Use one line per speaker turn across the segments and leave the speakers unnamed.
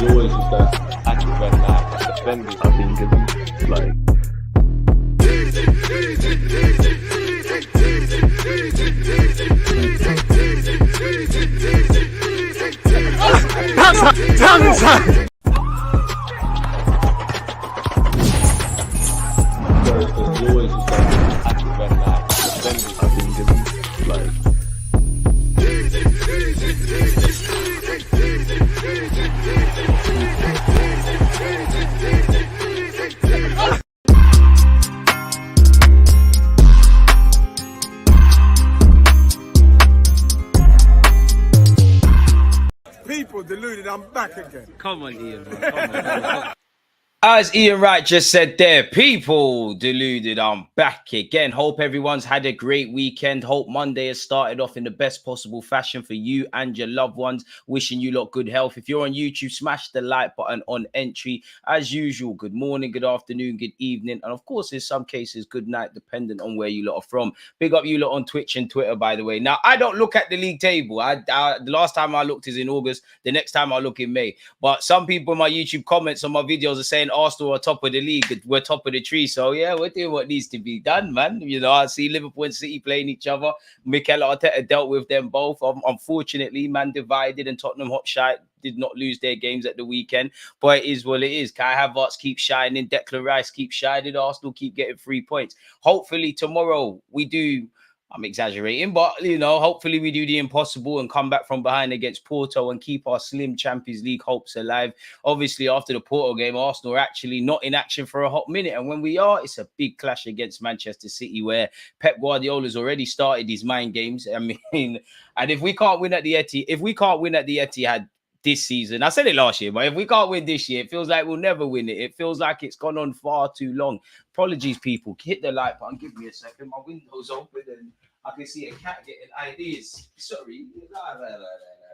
always just that active and defending. I think it's like.
People deluded, I'm back again.
Come on, Ian. Come on. As Ian Wright just said there, people deluded, I'm back again. Hope everyone's had a great weekend. Hope Monday has started off in the best possible fashion for you and your loved ones. Wishing you lot good health. If you're on YouTube, smash the like button on entry. As usual, good morning, good afternoon, good evening. And of course, in some cases, good night, depending on where you lot are from. Big up you lot on Twitch and Twitter, by the way. Now, I don't look at the league table. The last time I looked is in August. The next time I look in May. But some people in my YouTube comments on my videos are saying Arsenal are top of the league. We're top of the tree. So, yeah, we're doing what needs to be done, man. You know, I see Liverpool and City playing each other. Mikel Arteta dealt with them both. Unfortunately, man divided and Tottenham Hotspur did not lose their games at the weekend. But it is what it is. Kai Havertz keeps shining. Declan Rice keeps shining. Arsenal keep getting 3 points. Hopefully tomorrow we do... I'm exaggerating, but, you know, hopefully we do the impossible and come back from behind against Porto and keep our slim Champions League hopes alive. Obviously, after the Porto game, Arsenal are actually not in action for a hot minute. And when we are, it's a big clash against Manchester City where Pep Guardiola's already started his mind games. I mean, and if we can't win at the Etihad this season, I said it last year, but if we can't win this year, it feels like we'll never win it. It feels like it's gone on far too long. Apologies, people. Hit the like button. Give me a second. My window's open and I can see a cat getting ideas. Sorry,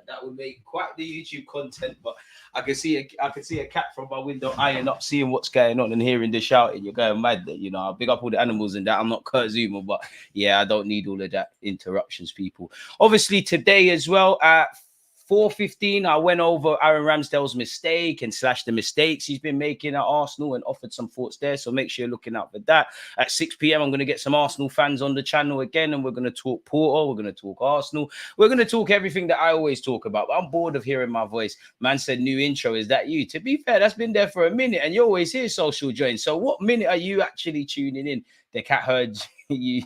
that would make quite the YouTube content, but I can see a cat from my window eyeing up, seeing what's going on and hearing the shouting. You're going mad, you know. I'll big up all the animals and that. I'm not Kurt Zuma, but yeah, I don't need all of that interruptions, people. Obviously, today as well at 4:15, I went over Aaron Ramsdale's mistake and slashed the mistakes he's been making at Arsenal and offered some thoughts there. So make sure you're looking out for that. At 6 p.m., I'm going to get some Arsenal fans on the channel again, and we're going to talk Porto. We're going to talk Arsenal. We're going to talk everything that I always talk about. But I'm bored of hearing my voice. Man said, new intro. Is that you? To be fair, that's been there for a minute, and you always hear social join. So what minute are you actually tuning in? The cat heard you.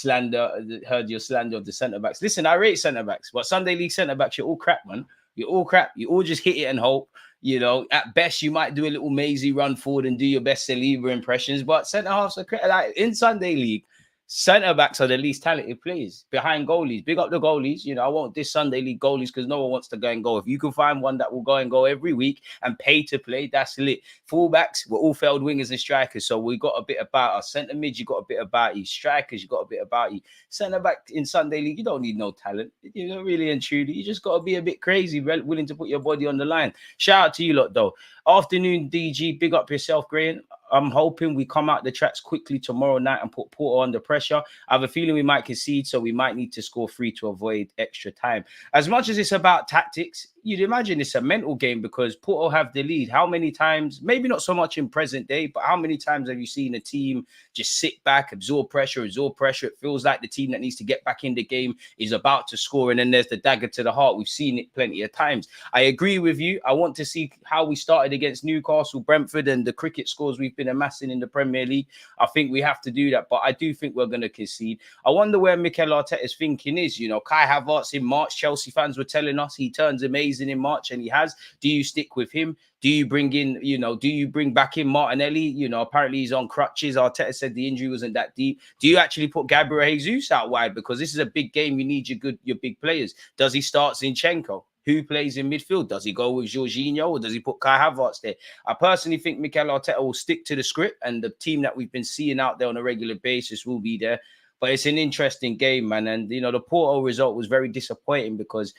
Heard your slander of the centre backs. Listen, I rate centre backs, but Sunday League centre backs, you're all crap, man. You're all crap. You all just hit it and hope. You know, at best, you might do a little mazy run forward and do your best Saliba impressions, but centre halves are crap. Like in Sunday League, centre backs are the least talented players behind goalies. Big up the goalies. You know, I won't this Sunday League goalies because no one wants to go and go. If you can find one that will go and go every week and pay to play, that's lit. Fullbacks, we're all failed wingers and strikers, so we got a bit about us. Centre mid, you got a bit about you. Strikers, you got a bit about you. Centre back in Sunday League, you don't need no talent. You know, really and truly, you just got to be a bit crazy, willing to put your body on the line. Shout out to you lot, though. Afternoon, DG, big up yourself, Graham. I'm hoping we come out the tracks quickly tomorrow night and put Porto under pressure. I have a feeling we might concede, so we might need to score 3 to avoid extra time. As much as it's about tactics, you'd imagine it's a mental game because Porto have the lead. How many times, maybe not so much in present day, but how many times have you seen a team just sit back, absorb pressure? It feels like the team that needs to get back in the game is about to score, and then there's the dagger to the heart. We've seen it plenty of times. I agree with you. I want to see how we started against Newcastle, Brentford, and the cricket scores we've been amassing in the Premier League. I think we have to do that, but I do think we're going to concede. I wonder where Mikel Arteta's thinking is. You know, Kai Havertz in March, Chelsea fans were telling us he turns amazing in March, and he has. Do you stick with him? Do you bring in, do you bring back in Martinelli? You know, apparently he's on crutches. Arteta said the injury wasn't that deep. Do you actually put Gabriel Jesus out wide? Because this is a big game. You need your big players. Does he start Zinchenko? Who plays in midfield? Does he go with Jorginho or does he put Kai Havertz there? I personally think Mikel Arteta will stick to the script, and the team that we've been seeing out there on a regular basis will be there. But it's an interesting game, man. And, the Porto result was very disappointing because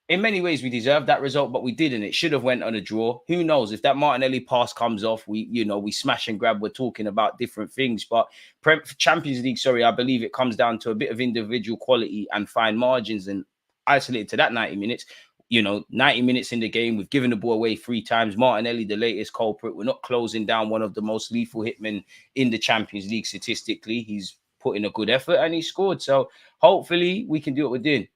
in many ways we deserved that result, but we didn't. It should have went on a draw. Who knows? If that Martinelli pass comes off, we smash and grab. We're talking about different things. But Champions League, I believe it comes down to a bit of individual quality and fine margins. And isolated to that 90 minutes, 90 minutes in the game. We've given the ball away 3 times. Martinelli, the latest culprit. We're not closing down one of the most lethal hitmen in the Champions League statistically. He's put in a good effort and he scored. So hopefully we can do what we're doing.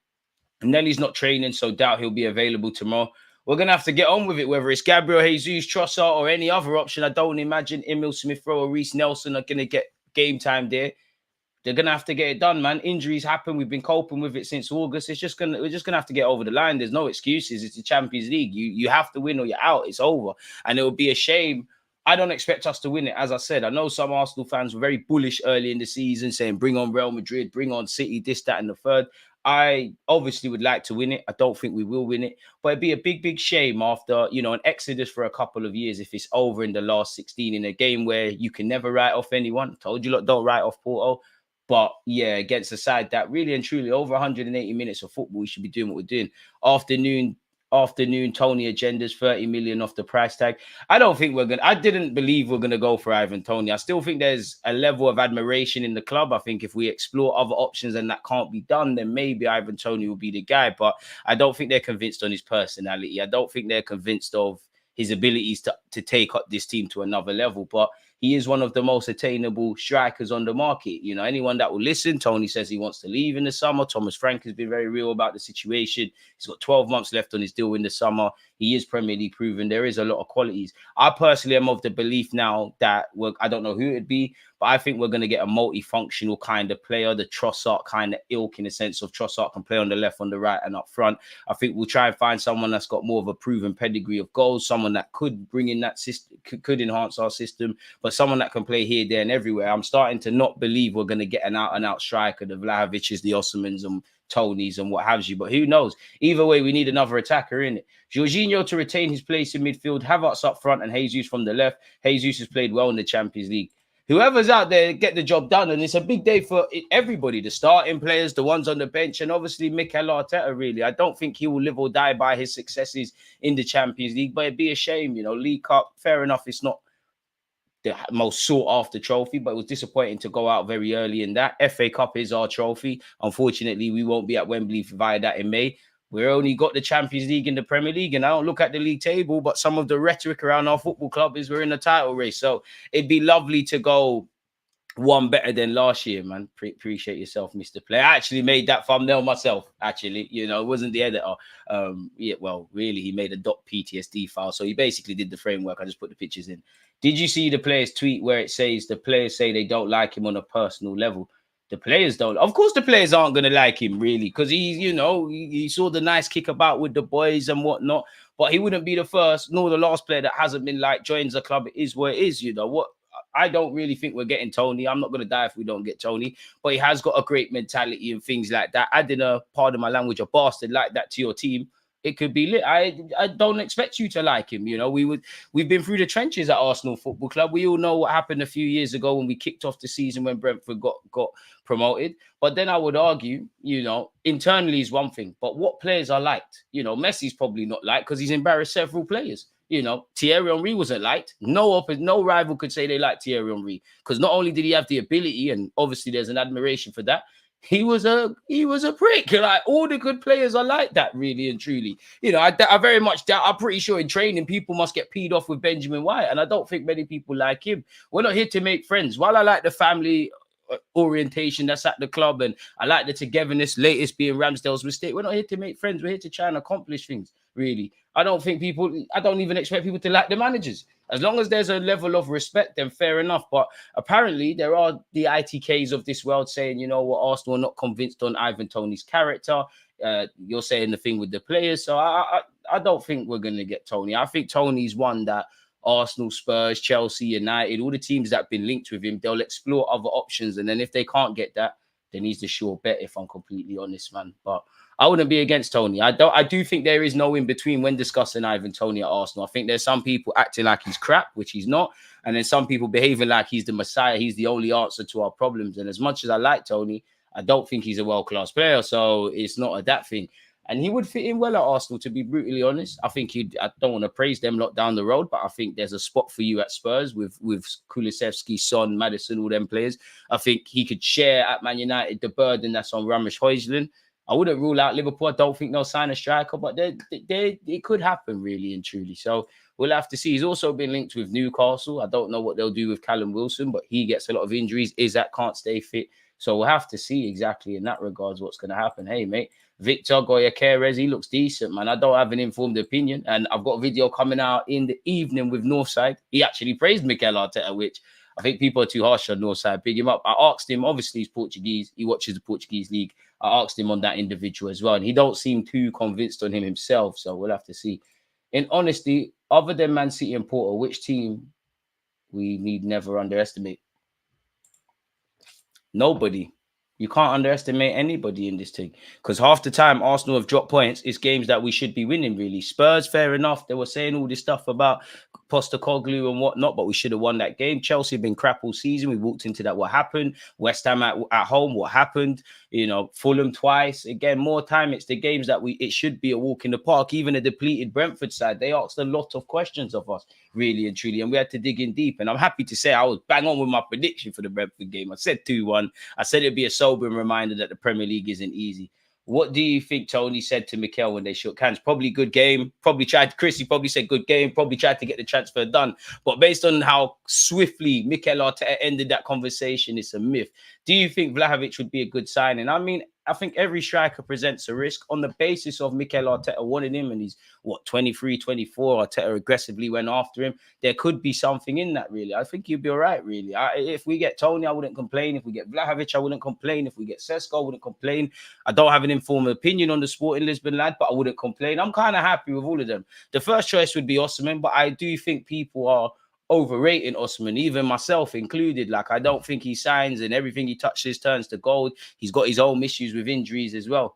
Nelly's not training, so doubt he'll be available tomorrow. We're going to have to get on with it, whether it's Gabriel Jesus, Trossard, or any other option. I don't imagine Emil Smith-Rowe or Reece Nelson are going to get game time there. They're going to have to get it done, man. Injuries happen. We've been coping with it since August. We're just going to have to get over the line. There's no excuses. It's the Champions League. You have to win or you're out. It's over. And it would be a shame. I don't expect us to win it. As I said, I know some Arsenal fans were very bullish early in the season, saying bring on Real Madrid, bring on City, this, that, and the third. I obviously would like to win it. I don't think we will win it, but it'd be a big, big shame after, an exodus for a couple of years if it's over in the last 16 in a game where you can never write off anyone. I told you, look, don't write off Porto. But yeah, against a side that really and truly over 180 minutes of football, we should be doing what we're doing. Afternoon Toney agendas, 30 million off the price tag. I didn't believe we're gonna go for Ivan Toney. I still think there's a level of admiration in the club. I think if we explore other options and that can't be done, then maybe Ivan Toney will be the guy. But I don't think they're convinced on his personality. I don't think they're convinced of his abilities to take up this team to another level. But he is one of the most attainable strikers on the market. Anyone that will listen, Toney says he wants to leave in the summer. Thomas Frank has been very real about the situation. He's got 12 months left on his deal in the summer. He is Premier League proven. There is a lot of qualities. I personally am of the belief now that I don't know who it'd be, but I think we're going to get a multifunctional kind of player, the Trossard kind of ilk, in the sense of Trossard can play on the left, on the right, and up front. I think we'll try and find someone that's got more of a proven pedigree of goals, someone that could bring in that system, could enhance our system, but someone that can play here, there, and everywhere. I'm starting to not believe we're going to get an out-and-out striker, the Vlahovic's, the Osmans, and Toney's, and what have you. But who knows? Either way, we need another attacker in it. Jorginho to retain his place in midfield, Havertz up front, and Jesus from the left. Jesus has played well in the Champions League. Whoever's out there, get the job done. And it's a big day for everybody, the starting players, the ones on the bench, and obviously Mikel Arteta, really. I don't think he will live or die by his successes in the Champions League, but it'd be a shame, League Cup, fair enough, it's not the most sought-after trophy, but it was disappointing to go out very early in that. FA Cup is our trophy. Unfortunately, we won't be at Wembley via that in May. We've only got the Champions League and the Premier League, and I don't look at the league table, but some of the rhetoric around our football club is we're in a title race. So it'd be lovely to go one better than last year, man. Appreciate yourself, Mr. Player. I actually made that thumbnail myself, actually. It wasn't the editor. Really, he made a .ptsd file. So he basically did the framework. I just put the pictures in. Did you see the players' tweet where it says the players say they don't like him on a personal level? The players don't. Of course, the players aren't going to like him, really, because he saw the nice kick about with the boys and whatnot. But he wouldn't be the first nor the last player that hasn't been like, joins the club. It is what it is, what. I don't really think we're getting Toney. I'm not going to die if we don't get Toney, but he has got a great mentality and things like that. Adding pardon my language, a bastard like that to your team, it could be lit. I don't expect you to like him. We've been through the trenches at Arsenal Football Club. We all know what happened a few years ago when we kicked off the season when Brentford got promoted. But then I would argue, internally is one thing, but what players are liked? Messi's probably not liked because he's embarrassed several players. Thierry Henry wasn't liked. No rival could say they liked Thierry Henry because not only did he have the ability, and obviously there's an admiration for that, he was a prick. Like, all the good players are like that, really and truly. I very much doubt. I'm pretty sure in training people must get peed off with Benjamin White, and I don't think many people like him. We're not here to make friends. While I like the family orientation that's at the club, and I like the togetherness, latest being Ramsdale's mistake, we're not here to make friends. We're here to try and accomplish things, really. I don't even expect people to like the managers. As long as there's a level of respect, then fair enough. But apparently there are the ITKs of this world saying, Arsenal are not convinced on Ivan Toney's character. You're saying the thing with the players. So I don't think we're going to get Toney. I think Toney's one that Arsenal, Spurs, Chelsea, United, all the teams that have been linked with him, they'll explore other options. And then if they can't get that, then he's the sure bet, if I'm completely honest, man. But I wouldn't be against Toney. I do think there is no in between when discussing Ivan Toney at Arsenal. I think there's some people acting like he's crap, which he's not. And then some people behaving like he's the Messiah. He's the only answer to our problems. And as much as I like Toney, I don't think he's a world-class player. So it's not that thing. And he would fit in well at Arsenal, to be brutally honest. I think I don't want to praise them lot down the road, but I think there's a spot for you at Spurs with Kulusevski, Son, Maddison, all them players. I think he could share at Man United the burden that's on Ramesh Højlund. I wouldn't rule out Liverpool. I don't think they'll sign a striker, but it could happen really and truly. So we'll have to see. He's also been linked with Newcastle. I don't know what they'll do with Callum Wilson, but he gets a lot of injuries. Isaac can't stay fit. So we'll have to see exactly in that regards what's going to happen. Hey, mate, Victor Goyakares, he looks decent, man. I don't have an informed opinion. And I've got a video coming out in the evening with Northside. He actually praised Mikel Arteta, which I think people are too harsh on Northside. Big him up. I asked him, obviously he's Portuguese. He watches the Portuguese league. I asked him on that individual as well. And he don't seem too convinced on him himself. So we'll have to see. In honesty, other than Man City and Porto, which team we need never underestimate? Nobody. You can't underestimate anybody in this thing, because half the time Arsenal have dropped points. It's games that we should be winning, really. Spurs, fair enough. They were saying all this stuff about Postecoglou and whatnot, but we should have won that game. Chelsea have been crap all season. We walked into that. What happened? West Ham at home. What happened? You know, Fulham twice. Again, more time. It's the games that it should be a walk in the park. Even a depleted Brentford side, they asked a lot of questions of us, really and truly, and we had to dig in deep. And I'm happy to say I was bang on with my prediction for the Brentford game. I said 2-1. I said it'd be a sobering reminder that the Premier League isn't easy. What do you think Toney said to Mikel when they shook hands? Probably good game. Chrissy probably said good game. Probably tried to get the transfer done. But based on how swiftly Mikel Arteta ended that conversation, it's a myth. Do you think Vlahovic would be a good signing? I mean, I think every striker presents a risk on the basis of Mikel Arteta wanted him, and he's 23, 24. Arteta aggressively went after him. There could be something in that, really. I think he'd be all right, really. If we get Toney, I wouldn't complain. If we get Vlahovic, I wouldn't complain. If we get Sesko, I wouldn't complain. I don't have an informed opinion on the Sporting Lisbon lad, but I wouldn't complain. I'm kind of happy with all of them. The first choice would be Osimhen, but I do think people are overrating Osimhen, even myself included. Like, I don't think he signs, and everything he touches turns to gold. He's got his own issues with injuries as well.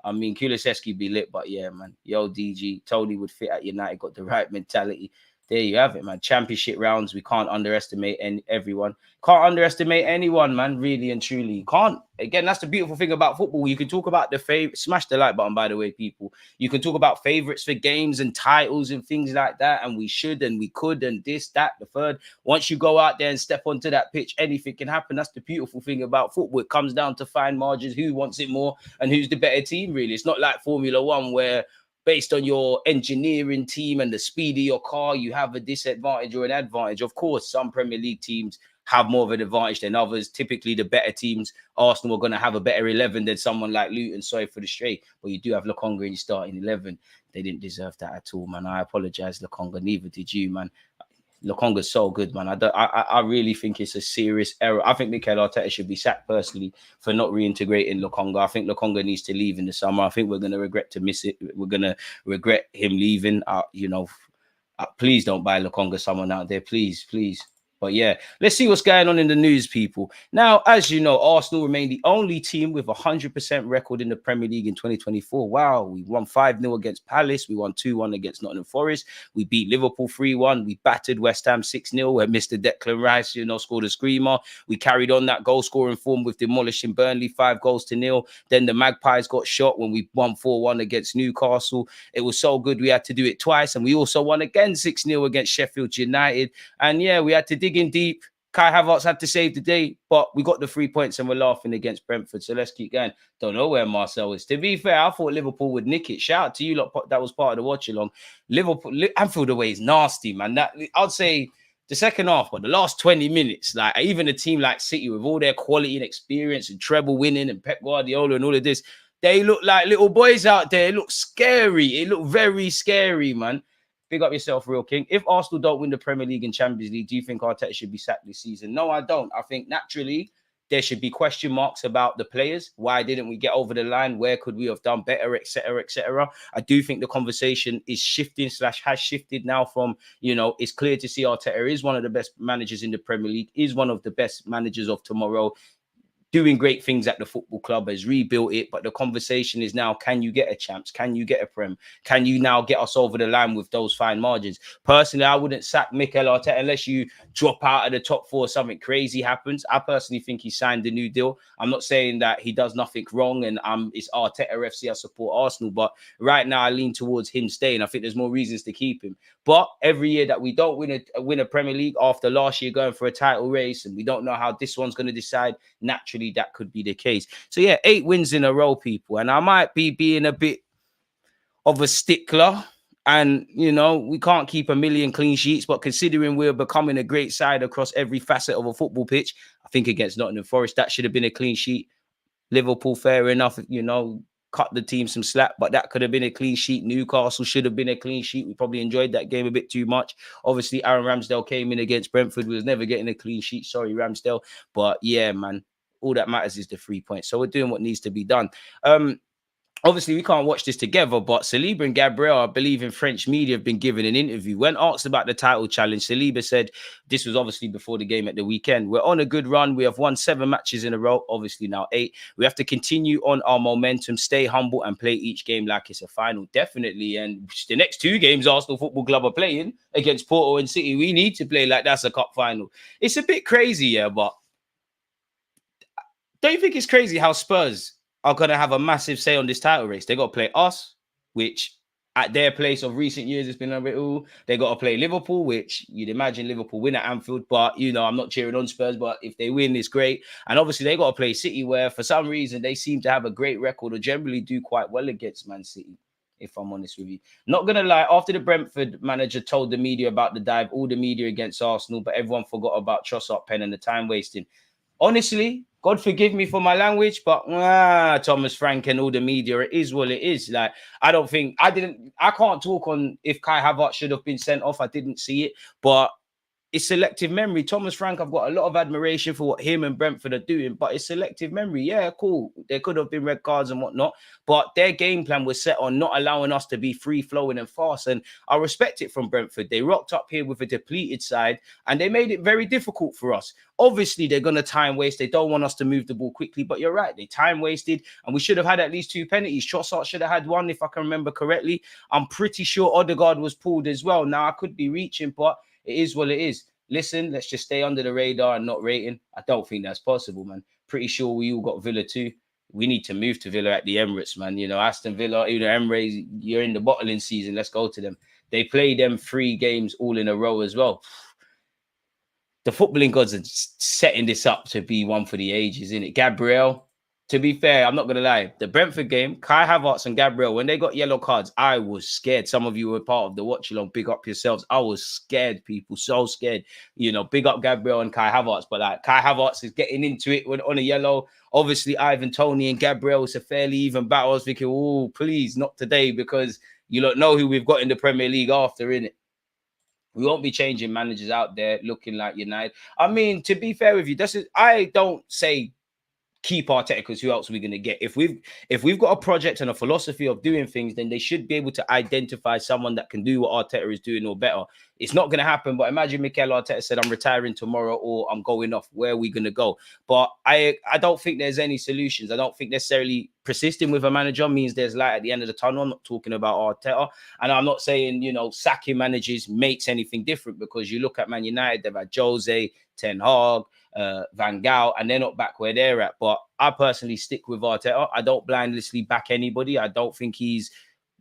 I mean, Kulusevski be lit, but yeah, man. Yo, DG, Toney would fit at United, got the right mentality. There you have it, man. Championship rounds, we can't underestimate everyone. Can't underestimate anyone, man, really and truly. Can't. Again, that's the beautiful thing about football. You can talk about the favorite. Smash the like button, by the way, people. You can talk about favorites for games and titles and things like that, and we should and we could and this, that, the third. Once you go out there and step onto that pitch, anything can happen. That's the beautiful thing about football. It comes down to fine margins, who wants it more and who's the better team, really. It's not like Formula One where based on your engineering team and the speed of your car, you have a disadvantage or an advantage. Of course, some Premier League teams have more of an advantage than others. Typically, the better teams, Arsenal, are going to have a better 11 than someone like Luton. Sorry for the straight, but you do have Lokonga in your starting 11. They didn't deserve that at all, man. I apologize, Lokonga. Neither did you, man. Lokonga's so good, man. I really think it's a serious error. I think Mikel Arteta should be sacked personally for not reintegrating Lokonga. I think Lokonga needs to leave in the summer. I think we're going to regret to miss it. We're going to regret him leaving. Please don't buy Lokonga, someone out there. Please, please. But yeah, let's see what's going on in the news, people. Now, as you know, Arsenal remain the only team with a 100% record in the Premier League in 2024. Wow, we won 5-0 against Palace. We won 2-1 against Nottingham Forest. We beat Liverpool 3-1. We battered West Ham 6-0, where Mr. Declan Rice, scored a screamer. We carried on that goal-scoring form with demolishing Burnley 5-0. Then the Magpies got shot when we won 4-1 against Newcastle. It was so good we had to do it twice. And we also won again 6-0 against Sheffield United. And yeah, we had to dig in deep. Kai Havertz had to save the day, but we got the 3 points and we're laughing against Brentford. So let's keep going. Don't know where Marcel is. To be fair, I thought Liverpool would nick it. Shout out to you lot. That was part of the watch along. Liverpool, Anfield away is nasty, man. That I'd say the second half, but the last 20 minutes, like even a team like City with all their quality and experience and treble winning and Pep Guardiola and all of this, they look like little boys out there. It looked scary. It looked very scary, man. Big up yourself, Real King. If Arsenal don't win the Premier League and Champions League, do you think Arteta should be sacked this season? No, I don't. I think naturally there should be question marks about the players. Why didn't we get over the line? Where could we have done better, etc., etc.? I do think the conversation is shifting / has shifted now from, it's clear to see Arteta is one of the best managers in the Premier League, is one of the best managers of tomorrow, doing great things at the football club, has rebuilt it. But the conversation is now, can you get a champs? Can you get a Prem? Can you now get us over the line with those fine margins? Personally, I wouldn't sack Mikel Arteta unless you drop out of the top four, something crazy happens. I personally think he signed a new deal. I'm not saying that he does nothing wrong and it's Arteta FC, I support Arsenal, but right now I lean towards him staying. I think there's more reasons to keep him. But every year that we don't win a Premier League after last year going for a title race, and we don't know how this one's going to decide, naturally naturally that could be the case. So yeah, 8 wins in a row, people. And I might be being a bit of a stickler. And, you know, we can't keep a million clean sheets, but considering we're becoming a great side across every facet of a football pitch, I think against Nottingham Forest, that should have been a clean sheet. Liverpool, fair enough, you know, cut the team some slack, but that could have been a clean sheet. Newcastle should have been a clean sheet. We probably enjoyed that game a bit too much. Obviously, Aaron Ramsdale came in against Brentford. We was never getting a clean sheet. Sorry, Ramsdale. But yeah, man, all that matters is the 3 points. So we're doing what needs to be done. Obviously, we can't watch this together, but Saliba and Gabriel, I believe in French media, have been given an interview. When asked about the title challenge, Saliba said, this was obviously before the game at the weekend, we're on a good run. We have won 7 matches in a row, obviously now 8. We have to continue on our momentum, stay humble and play each game like it's a final. Definitely. And the next 2 games Arsenal Football Club are playing against Porto and City, we need to play like that's a cup final. It's a bit crazy, yeah, but don't you think it's crazy how Spurs are going to have a massive say on this title race? They got to play us, which at their place of recent years, it's been a bit, ooh. They got to play Liverpool, which you'd imagine Liverpool win at Anfield. But, you know, I'm not cheering on Spurs, but if they win, it's great. And obviously, they got to play City, where for some reason, they seem to have a great record or generally do quite well against Man City, if I'm honest with you. Not going to lie, after the Brentford manager told the media about the dive, all the media against Arsenal, but everyone forgot about Trossard, Penn and the time wasting. Honestly, God forgive me for my language, but Thomas Frank and all the media, it is what it is. Like, I can't talk on if Kai Havertz should have been sent off. I didn't see it, but it's selective memory. Thomas Frank, I've got a lot of admiration for what him and Brentford are doing, but it's selective memory. Yeah, cool. There could have been red cards and whatnot, but their game plan was set on not allowing us to be free-flowing and fast, and I respect it from Brentford. They rocked up here with a depleted side, and they made it very difficult for us. Obviously, they're going to time waste. They don't want us to move the ball quickly, but you're right. They time wasted, and we should have had at least 2 penalties. Trossard should have had 1, if I can remember correctly. I'm pretty sure Odegaard was pulled as well. Now, I could be reaching, but it is what it is. Listen, let's just stay under the radar and not rating. I don't think that's possible, man. Pretty sure we all got Villa too. We need to move to Villa at the Emirates, man. You know, Aston Villa, you know, Emirates, you're in the bottling season. Let's go to them. They play them 3 games all in a row as well. The footballing gods are setting this up to be one for the ages, isn't it? Gabriel, to be fair, I'm not going to lie. The Brentford game, Kai Havertz and Gabriel, when they got yellow cards, I was scared. Some of you were part of the watch along. Big up yourselves. I was scared, people. So scared. You know, big up Gabriel and Kai Havertz. But like, Kai Havertz is getting into it on a yellow. Obviously, Ivan, Toney and Gabriel, it's a fairly even battle. I was thinking, oh, please, not today, because you don't know who we've got in the Premier League after, innit? We won't be changing managers out there looking like United. I mean, to be fair with you, I don't say keep Arteta, because who else are we going to get? If we've got a project and a philosophy of doing things, then they should be able to identify someone that can do what Arteta is doing or better. It's not going to happen, but imagine Mikel Arteta said, I'm retiring tomorrow or I'm going off. Where are we going to go? But I don't think there's any solutions. I don't think necessarily persisting with a manager means there's light at the end of the tunnel. I'm not talking about Arteta. And I'm not saying, you know, sacking managers makes anything different, because you look at Man United, they've had Jose, Ten Hag, Van Gaal, and they're not back where they're at. But I personally stick with Arteta. I don't blindlessly back anybody. I don't think he's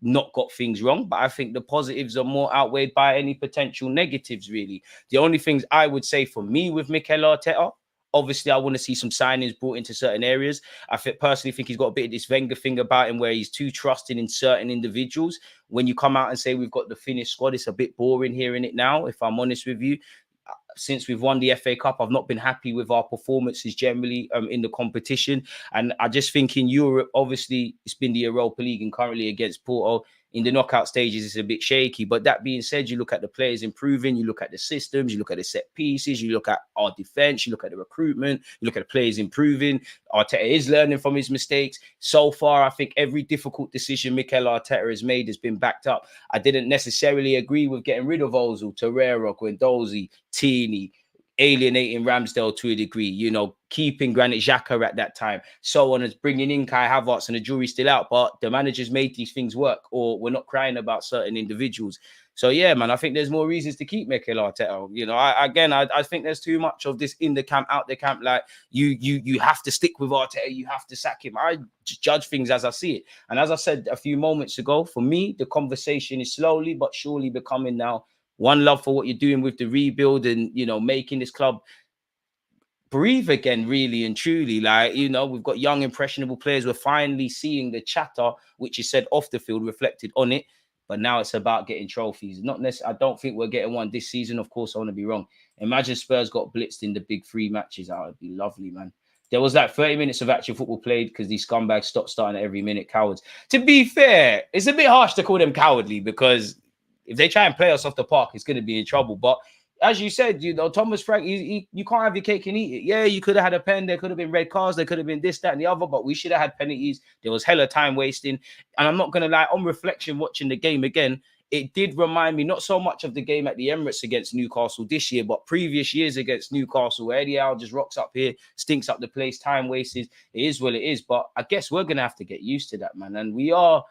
not got things wrong, but I think the positives are more outweighed by any potential negatives, really. The only things I would say for me with Mikel Arteta, obviously, I want to see some signings brought into certain areas. I personally think he's got a bit of this Wenger thing about him, where he's too trusting in certain individuals. When you come out and say we've got the finished squad, it's a bit boring hearing it now, if I'm honest with you. Since we've won the FA Cup, I've not been happy with our performances generally in the competition. And I just think in Europe, obviously, it's been the Europa League, and currently against Porto, in the knockout stages, it's a bit shaky. But that being said, you look at the players improving, you look at the systems, you look at the set pieces, you look at our defense, you look at the recruitment, you look at the players improving. Arteta is learning from his mistakes. So far, I think every difficult decision Mikel Arteta has made has been backed up. I didn't necessarily agree with getting rid of Ozil, Torreira, Guendouzi, Toney, alienating Ramsdale to a degree, you know, keeping Granit Xhaka at that time, so on, as bringing in Kai Havertz, and the jury's still out, but the managers made these things work, or we're not crying about certain individuals. So yeah, man, I think there's more reasons to keep Mikel Arteta. You know, I think there's too much of this in the camp, out the camp. Like you have to stick with Arteta, you have to sack him. I judge things as I see it, and as I said a few moments ago, for me, the conversation is slowly but surely becoming now one love for what you're doing with the rebuild, and, you know, making this club breathe again, really and truly. Like, you know, we've got young, impressionable players. We're finally seeing the chatter, which is said off the field, reflected on it. But now it's about getting trophies. Not necessarily. I don't think we're getting one this season. Of course, I want to be wrong. Imagine Spurs got blitzed in the big 3 matches. That would be lovely, man. There was like 30 minutes of actual football played because these scumbags stopped starting at every minute. Cowards. To be fair, it's a bit harsh to call them cowardly because if they try and play us off the park, it's going to be in trouble. But as you said, you know, Thomas Frank, you can't have your cake and eat it. Yeah, you could have had a pen. There could have been red cards. There could have been this, that, and the other. But we should have had penalties. There was hella time wasting. And I'm not going to lie, on reflection, watching the game again, it did remind me not so much of the game at the Emirates against Newcastle this year, but previous years against Newcastle, where Eddie Howe just rocks up here, stinks up the place, time wasted. It is what it is. But I guess we're going to have to get used to that, man. And we are.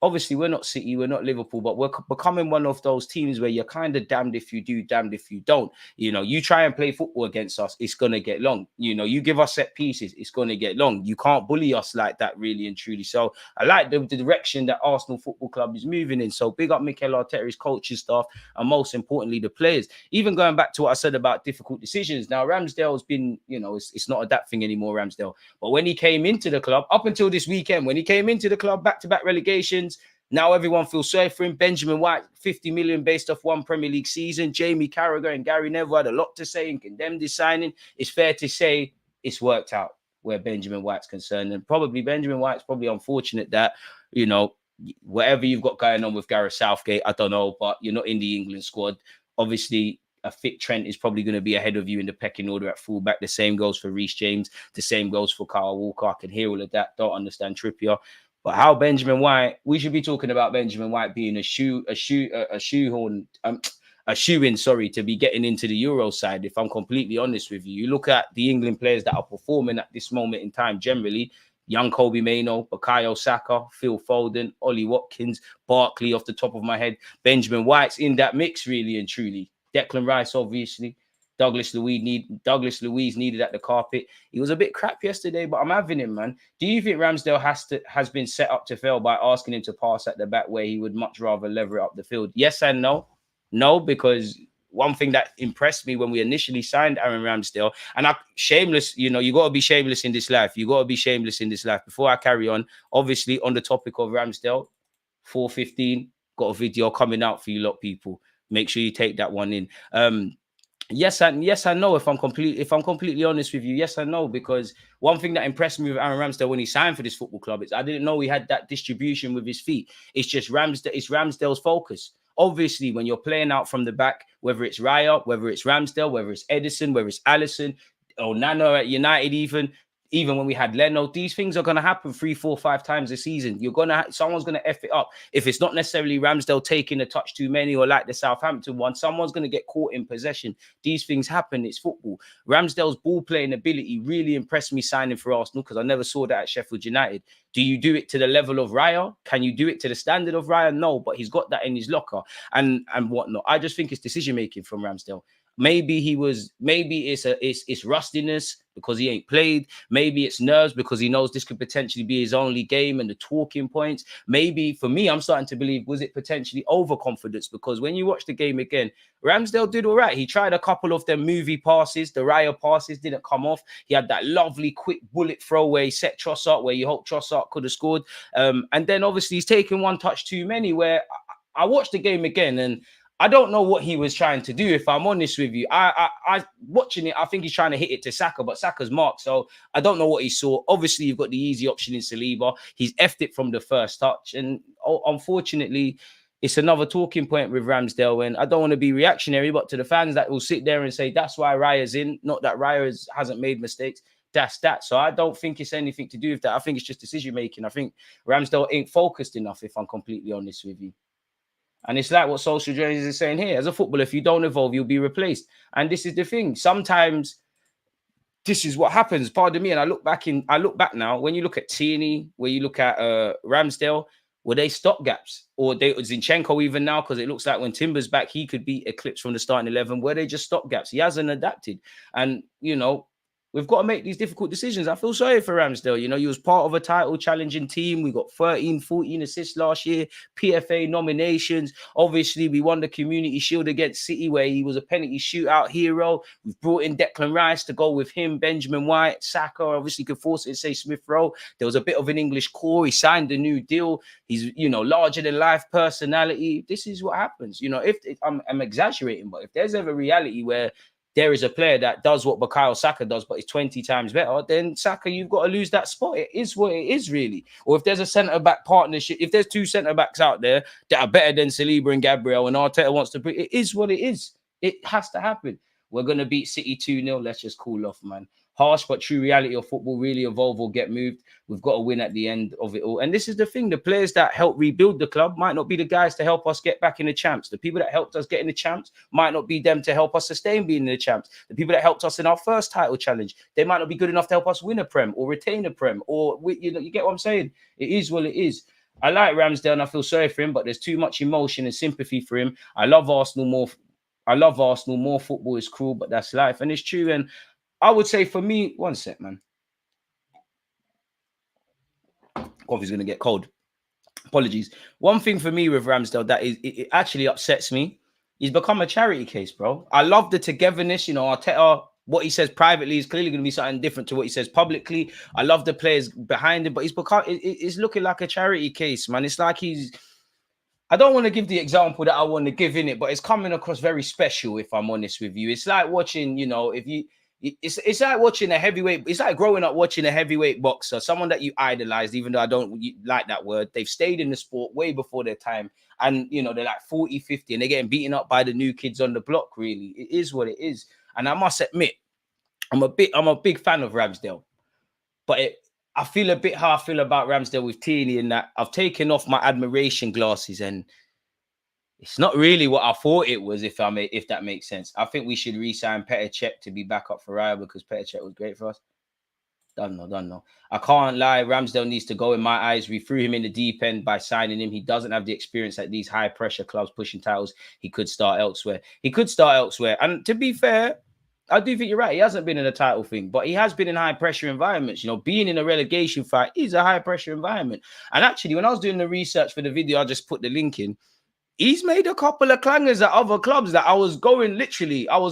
Obviously, we're not City, we're not Liverpool, but we're becoming one of those teams where you're kind of damned if you do, damned if you don't. You know, you try and play football against us, it's going to get long. You know, you give us set pieces, it's going to get long. You can't bully us like that, really and truly. So I like the direction that Arsenal Football Club is moving in. So big up Mikel Arteta, his coaching staff, and most importantly, the players. Even going back to what I said about difficult decisions. Now, Ramsdale's been, you know, it's not a that thing anymore, Ramsdale. But when he came into the club, up until this weekend, when he came into the club, back-to-back relegations, now everyone feels sorry for him. Benjamin White, 50 million based off 1 Premier League season. Jamie Carragher and Gary Neville had a lot to say and condemned his signing. It's fair to say it's worked out where Benjamin White's concerned. And probably Benjamin White's probably unfortunate that, you know, whatever you've got going on with Gareth Southgate, I don't know, but you're not in the England squad. Obviously, a fit Trent is probably going to be ahead of you in the pecking order at fullback. The same goes for Reece James. The same goes for Kyle Walker. I can hear all of that. Don't understand Trippier. But how Benjamin White, we should be talking about Benjamin White being a shoe-in, to be getting into the Euro side, if I'm completely honest with you. You look at the England players that are performing at this moment in time generally, young Kobe Mainoo, Bukayo Saka, Phil Foden, Ollie Watkins, Barkley off the top of my head. Benjamin White's in that mix, really and truly. Declan Rice, obviously. Douglas Luiz needed at the carpet. He was a bit crap yesterday, but I'm having him, man. Do you think Ramsdale has been set up to fail by asking him to pass at the back where he would much rather lever it up the field? Yes and no. No, because one thing that impressed me when we initially signed Aaron Ramsdale, and shameless, you know, you got to be shameless in this life. You got to be shameless in this life. Before I carry on, obviously on the topic of Ramsdale, 4:15, got a video coming out for you lot people. Make sure you take that one in. Yes and no. If I'm completely honest with you, yes and no. Because one thing that impressed me with Aaron Ramsdale when he signed for this football club is I didn't know he had that distribution with his feet. It's just Ramsdale's focus. Obviously, when you're playing out from the back, whether it's Raya, whether it's Ramsdale, whether it's Edison, whether it's Allison, or Nano at United, even when we had Leno, these things are going to happen 3, 4, 5 times a season. Someone's going to F it up. If it's not necessarily Ramsdale taking a touch too many or like the Southampton one, someone's going to get caught in possession. These things happen. It's football. Ramsdale's ball playing ability really impressed me signing for Arsenal because I never saw that at Sheffield United. Do you do it to the level of Raya? Can you do it to the standard of Raya? No, but he's got that in his locker and whatnot. I just think it's decision-making from Ramsdale. Maybe it's rustiness because he ain't played. Maybe it's nerves because he knows this could potentially be his only game and the talking points. Maybe for me, I'm starting to believe, was it potentially overconfidence? Because when you watch the game again, Ramsdale did all right. He tried a couple of them movie passes. The Raya passes didn't come off. He had that lovely quick bullet throw where he set Trossard, where you hope Trossard could have scored. And then obviously he's taken one touch too many where I watched the game again and I don't know what he was trying to do, if I'm honest with you. I watching it, I think he's trying to hit it to Saka, but Saka's marked, so I don't know what he saw. Obviously, you've got the easy option in Saliba. He's effed it from the first touch, and unfortunately, it's another talking point with Ramsdale, and I don't want to be reactionary, but to the fans that will sit there and say, that's why Raya's in, not that Raya hasn't made mistakes, that's that. So I don't think it's anything to do with that. I think it's just decision-making. I think Ramsdale ain't focused enough, if I'm completely honest with you. And it's like what Social Journeys is saying here. As a footballer, if you don't evolve, you'll be replaced. And this is the thing. Sometimes this is what happens. Pardon me. And I look back now. When you look at Toney, when you look at Ramsdale, were they stopgaps? Or Zinchenko even now, because it looks like when Timber's back, he could be eclipsed from the starting 11. Were they just stopgaps? He hasn't adapted. And, you know, we've got to make these difficult decisions. I feel sorry for Ramsdale. You know, he was part of a title challenging team. We got 13, 14 assists last year, PFA nominations. Obviously, we won the Community Shield against City where he was a penalty shootout hero. We've brought in Declan Rice to go with him, Benjamin White, Saka. Obviously, could force it to say Smith Rowe. There was a bit of an English core. He signed a new deal. He's, you know, larger than life personality. This is what happens. You know, if I'm exaggerating, but if there's ever reality where there is a player that does what Bukayo Saka does, but is 20 times better, then Saka, you've got to lose that spot. It is what it is, really. Or if there's a centre-back partnership, if there's two centre-backs out there that are better than Saliba and Gabriel and Arteta wants to bring, it is what it is. It has to happen. We're going to beat City 2-0. Let's just cool off, man. Harsh but true reality of football, really evolve or get moved. We've got to win at the end of it all. And this is the thing. The players that help rebuild the club might not be the guys to help us get back in the champs. The people that helped us get in the champs might not be them to help us sustain being in the champs. The people that helped us in our first title challenge, they might not be good enough to help us win a Prem or retain a Prem. Or, you know, you get what I'm saying? It is what it is. I like Ramsdale and I feel sorry for him, but there's too much emotion and sympathy for him. I love Arsenal more. More football is cruel, but that's life. And it's true. And I would say for me, one sec, man. Coffee's going to get cold. Apologies. One thing for me with Ramsdale that it actually upsets me. He's become a charity case, bro. I love the togetherness. You know, Arteta, what he says privately is clearly going to be something different to what he says publicly. I love the players behind him, but it's looking like a charity case, man. It's like I don't want to give the example that I want to give in it, but it's coming across very special, if I'm honest with you. It's like watching, you know, it's like watching a heavyweight. It's like growing up watching a heavyweight boxer, someone that you idolized, even though I don't like that word. They've stayed in the sport way before their time. And, you know, they're like 40, 50 and they're getting beaten up by the new kids on the block, really. It is what it is. And I must admit, I'm a big fan of Ramsdale. But I feel a bit how I feel about Ramsdale with Toney in that I've taken off my admiration glasses and it's not really what I thought it was, if that makes sense. I think we should re-sign Petr Cech to be back up for Raya because Petr Cech was great for us. Don't know. I can't lie. Ramsdale needs to go in my eyes. We threw him in the deep end by signing him. He doesn't have the experience at these high-pressure clubs pushing titles. He could start elsewhere. And to be fair, I do think you're right. He hasn't been in a title thing, but he has been in high-pressure environments. You know, being in a relegation fight is a high-pressure environment. And actually, when I was doing the research for the video, I just put the link in. He's made a couple of clangers at other clubs that I was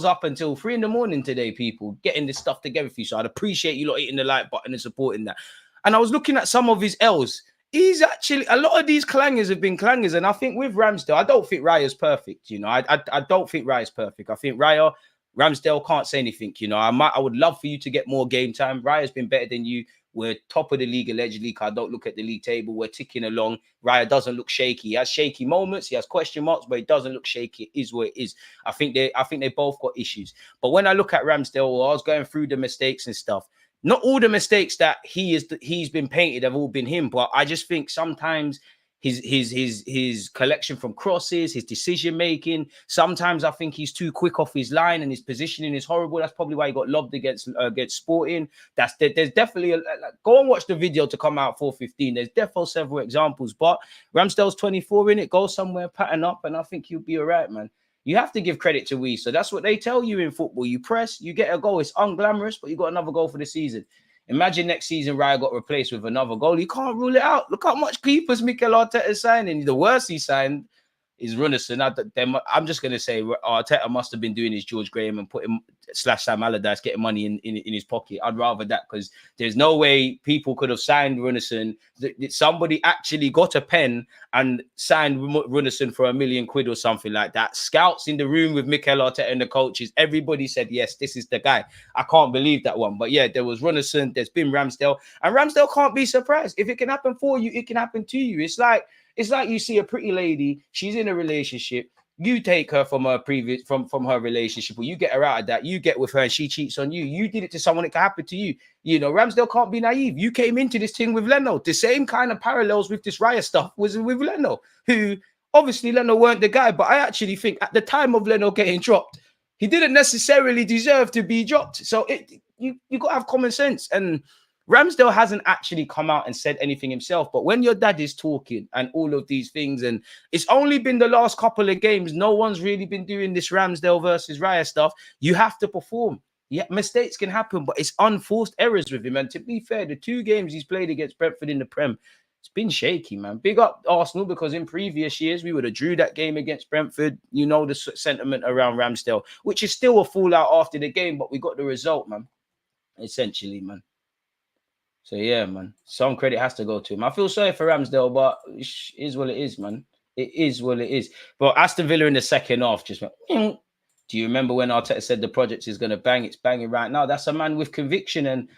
up until 3 a.m. today, people, getting this stuff together for you. So I'd appreciate you lot hitting the like button and supporting that. And I was looking at some of his L's. He's actually, a lot of these clangers have been clangers. And I think with Ramsdale, I don't think Raya's perfect. You know, I don't think Raya's perfect. I think Ramsdale can't say anything. You know, I would love for you to get more game time. Raya's been better than you. We're top of the league, allegedly. I don't look at the league table. We're ticking along. Raya doesn't look shaky. He has shaky moments. He has question marks, but he doesn't look shaky. It is what it is. I think they both got issues. But when I look at Ramsdale, I was going through the mistakes and stuff. Not all the mistakes that he's been painted have all been him, but I just think sometimes his collection from crosses, his decision making. Sometimes I think he's too quick off his line and his positioning is horrible. That's probably why he got lobbed against Sporting. There's definitely go and watch the video to come out 4:15. There's definitely several examples, but Ramsdale's 24 in it. Go somewhere, pattern up, and I think you'll be all right, man. You have to give credit to we. So that's what they tell you in football. You press, you get a goal. It's unglamorous, but you got another goal for the season. Imagine next season Raya got replaced with another goal. You can't rule it out. Look how much keepers Mikel Arteta is signing. The worst he signed is Ruthlessness. I'm just going to say Arteta must have been doing his George Graham and put him / Sam Allardyce getting money in his pocket. I'd rather that because there's no way people could have signed Ruthlessness. Somebody actually got a pen and signed Ruthlessness for £1 million or something like that. Scouts in the room with Mikel Arteta and the coaches, everybody said, yes, this is the guy. I can't believe that one. But yeah, there was Ruthlessness, there's been Ramsdale, and Ramsdale can't be surprised. If it can happen for you, it can happen to you. It's like you see a pretty lady, she's in a relationship, you take her from her from her relationship, or you get her out of that, you get with her and she cheats on you. You did it to someone, it can happen to you. You know, Ramsdale can't be naive. You came into this thing with Leno. The same kind of parallels with this Raya stuff was with Leno, who obviously Leno weren't the guy, but I actually think at the time of Leno getting dropped, he didn't necessarily deserve to be dropped. So you got to have common sense. And Ramsdale hasn't actually come out and said anything himself, but when your dad is talking and all of these things, and it's only been the last couple of games, no one's really been doing this Ramsdale versus Raya stuff. You have to perform. Yeah, mistakes can happen, but it's unforced errors with him. And to be fair, the 2 games he's played against Brentford in the Prem, it's been shaky, man. Big up Arsenal, because in previous years, we would have drew that game against Brentford. You know the sentiment around Ramsdale, which is still a fallout after the game, but we got the result, man, essentially, man. So, yeah, man, some credit has to go to him. I feel sorry for Ramsdale, but it is what it is, man. It is what it is. But Aston Villa in the second half just went... Do you remember when Arteta said the project is going to bang? It's banging right now. That's a man with conviction. And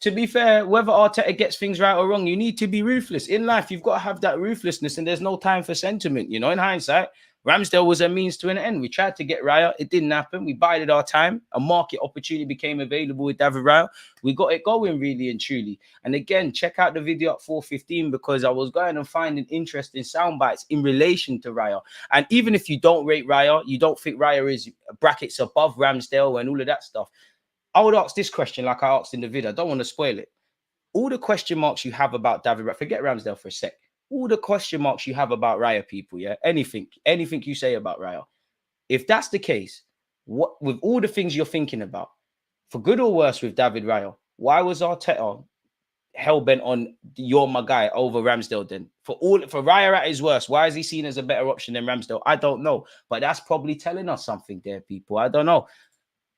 to be fair, whether Arteta gets things right or wrong, you need to be ruthless. In life, you've got to have that ruthlessness, and there's no time for sentiment. You know, in hindsight, Ramsdale was a means to an end. We tried to get Raya. It didn't happen. We bided our time. A market opportunity became available with David Raya. We got it going, really and truly. And again, check out the video at 4:15, because I was going and finding interesting sound bites in relation to Raya. And even if you don't rate Raya, you don't think Raya is brackets above Ramsdale and all of that stuff, I would ask this question like I asked in the video. I don't want to spoil it. All the question marks you have about David Raya, forget Ramsdale for a sec. All the question marks you have about Raya, people, yeah? Anything you say about Raya. If that's the case, what with all the things you're thinking about, for good or worse with David Raya, why was Arteta hell-bent on you're my guy over Ramsdale then? For Raya at his worst, why is he seen as a better option than Ramsdale? I don't know. But that's probably telling us something there, people. I don't know.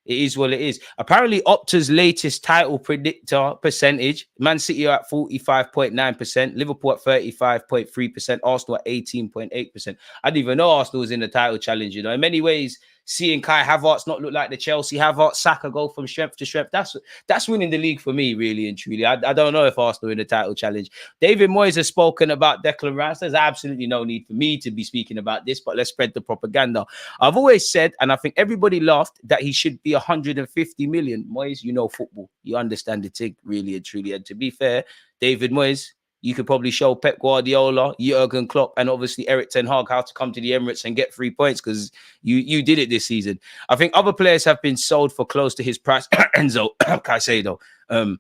It is what it is. Apparently, Opta's latest title predictor percentage, Man City are at 45.9%, Liverpool at 35.3%, Arsenal at 18.8%. I didn't even know Arsenal was in the title challenge, you know. In many ways, seeing Kai Havertz not look like the Chelsea Havertz, Saka go from strength to strength, that's winning the league for me, really and truly. I don't know if Arsenal are in the title challenge. David Moyes has spoken about Declan Rice. There's absolutely no need for me to be speaking about this, but let's spread the propaganda. I've always said, and I think everybody laughed, that he should be 150 million. Moyes, you know football. You understand the thing, really and truly. And to be fair, David Moyes, you could probably show Pep Guardiola, Jurgen Klopp, and obviously Eric Ten Hag how to come to the Emirates and get 3 points, because you did it this season. I think other players have been sold for close to his price. Enzo Caicedo. And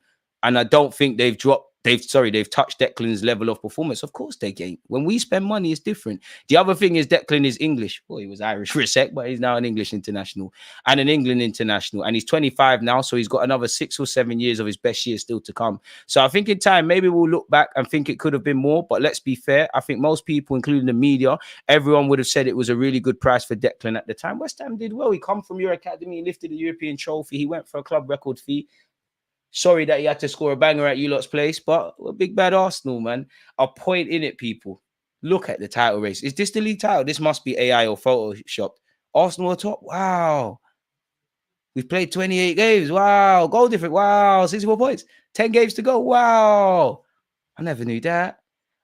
I don't think they've touched Declan's level of performance. Of course they ain't. When we spend money, it's different. The other thing is Declan is English. Well, he was Irish for a sec, but he's now an English international and an England international. And he's 25 now, so he's got another 6 or 7 years of his best years still to come. So I think in time, maybe we'll look back and think it could have been more. But let's be fair. I think most people, including the media, everyone would have said it was a really good price for Declan at the time. West Ham did well. He come from your academy, he lifted the European trophy. He went for a club record fee. Sorry that he had to score a banger at you lot's place, but a big bad Arsenal, man. A point in it, people. Look at the title race. Is this the league title? This must be AI or photoshopped. Arsenal are top. Wow. We've played 28 games. Wow. Goal difference. Wow. 64 points. 10 games to go. Wow. I never knew that.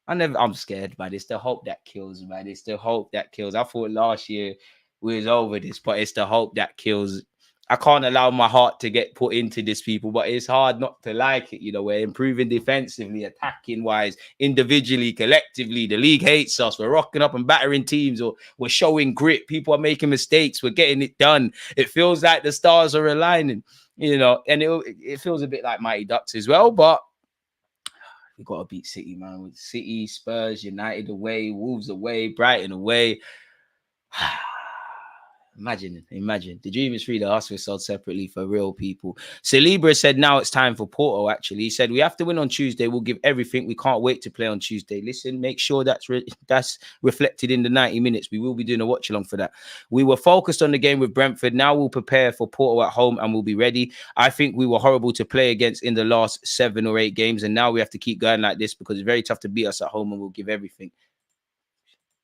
I'm scared, man. It's the hope that kills, man. It's the hope that kills. I thought last year we was over this, but it's the hope that kills. I can't allow my heart to get put into this, people, but it's hard not to like it. You know, we're improving defensively, attacking wise, individually, collectively. The league hates us. We're rocking up and battering teams, or we're showing grit. People are making mistakes. We're getting it done. It feels like the stars are aligning, you know, and it feels a bit like Mighty Ducks as well, but we've got to beat City, man. With City, Spurs, United away, Wolves away, Brighton away. Imagine. The Dreamers read the Arsenal sold separately for real, people. Saliba said now it's time for Porto, actually. He said, we have to win on Tuesday. We'll give everything. We can't wait to play on Tuesday. Listen, make sure that's reflected in the 90 minutes. We will be doing a watch-along for that. We were focused on the game with Brentford. Now we'll prepare for Porto at home and we'll be ready. I think we were horrible to play against in the last 7 or 8 games, and now we have to keep going like this because it's very tough to beat us at home, and we'll give everything.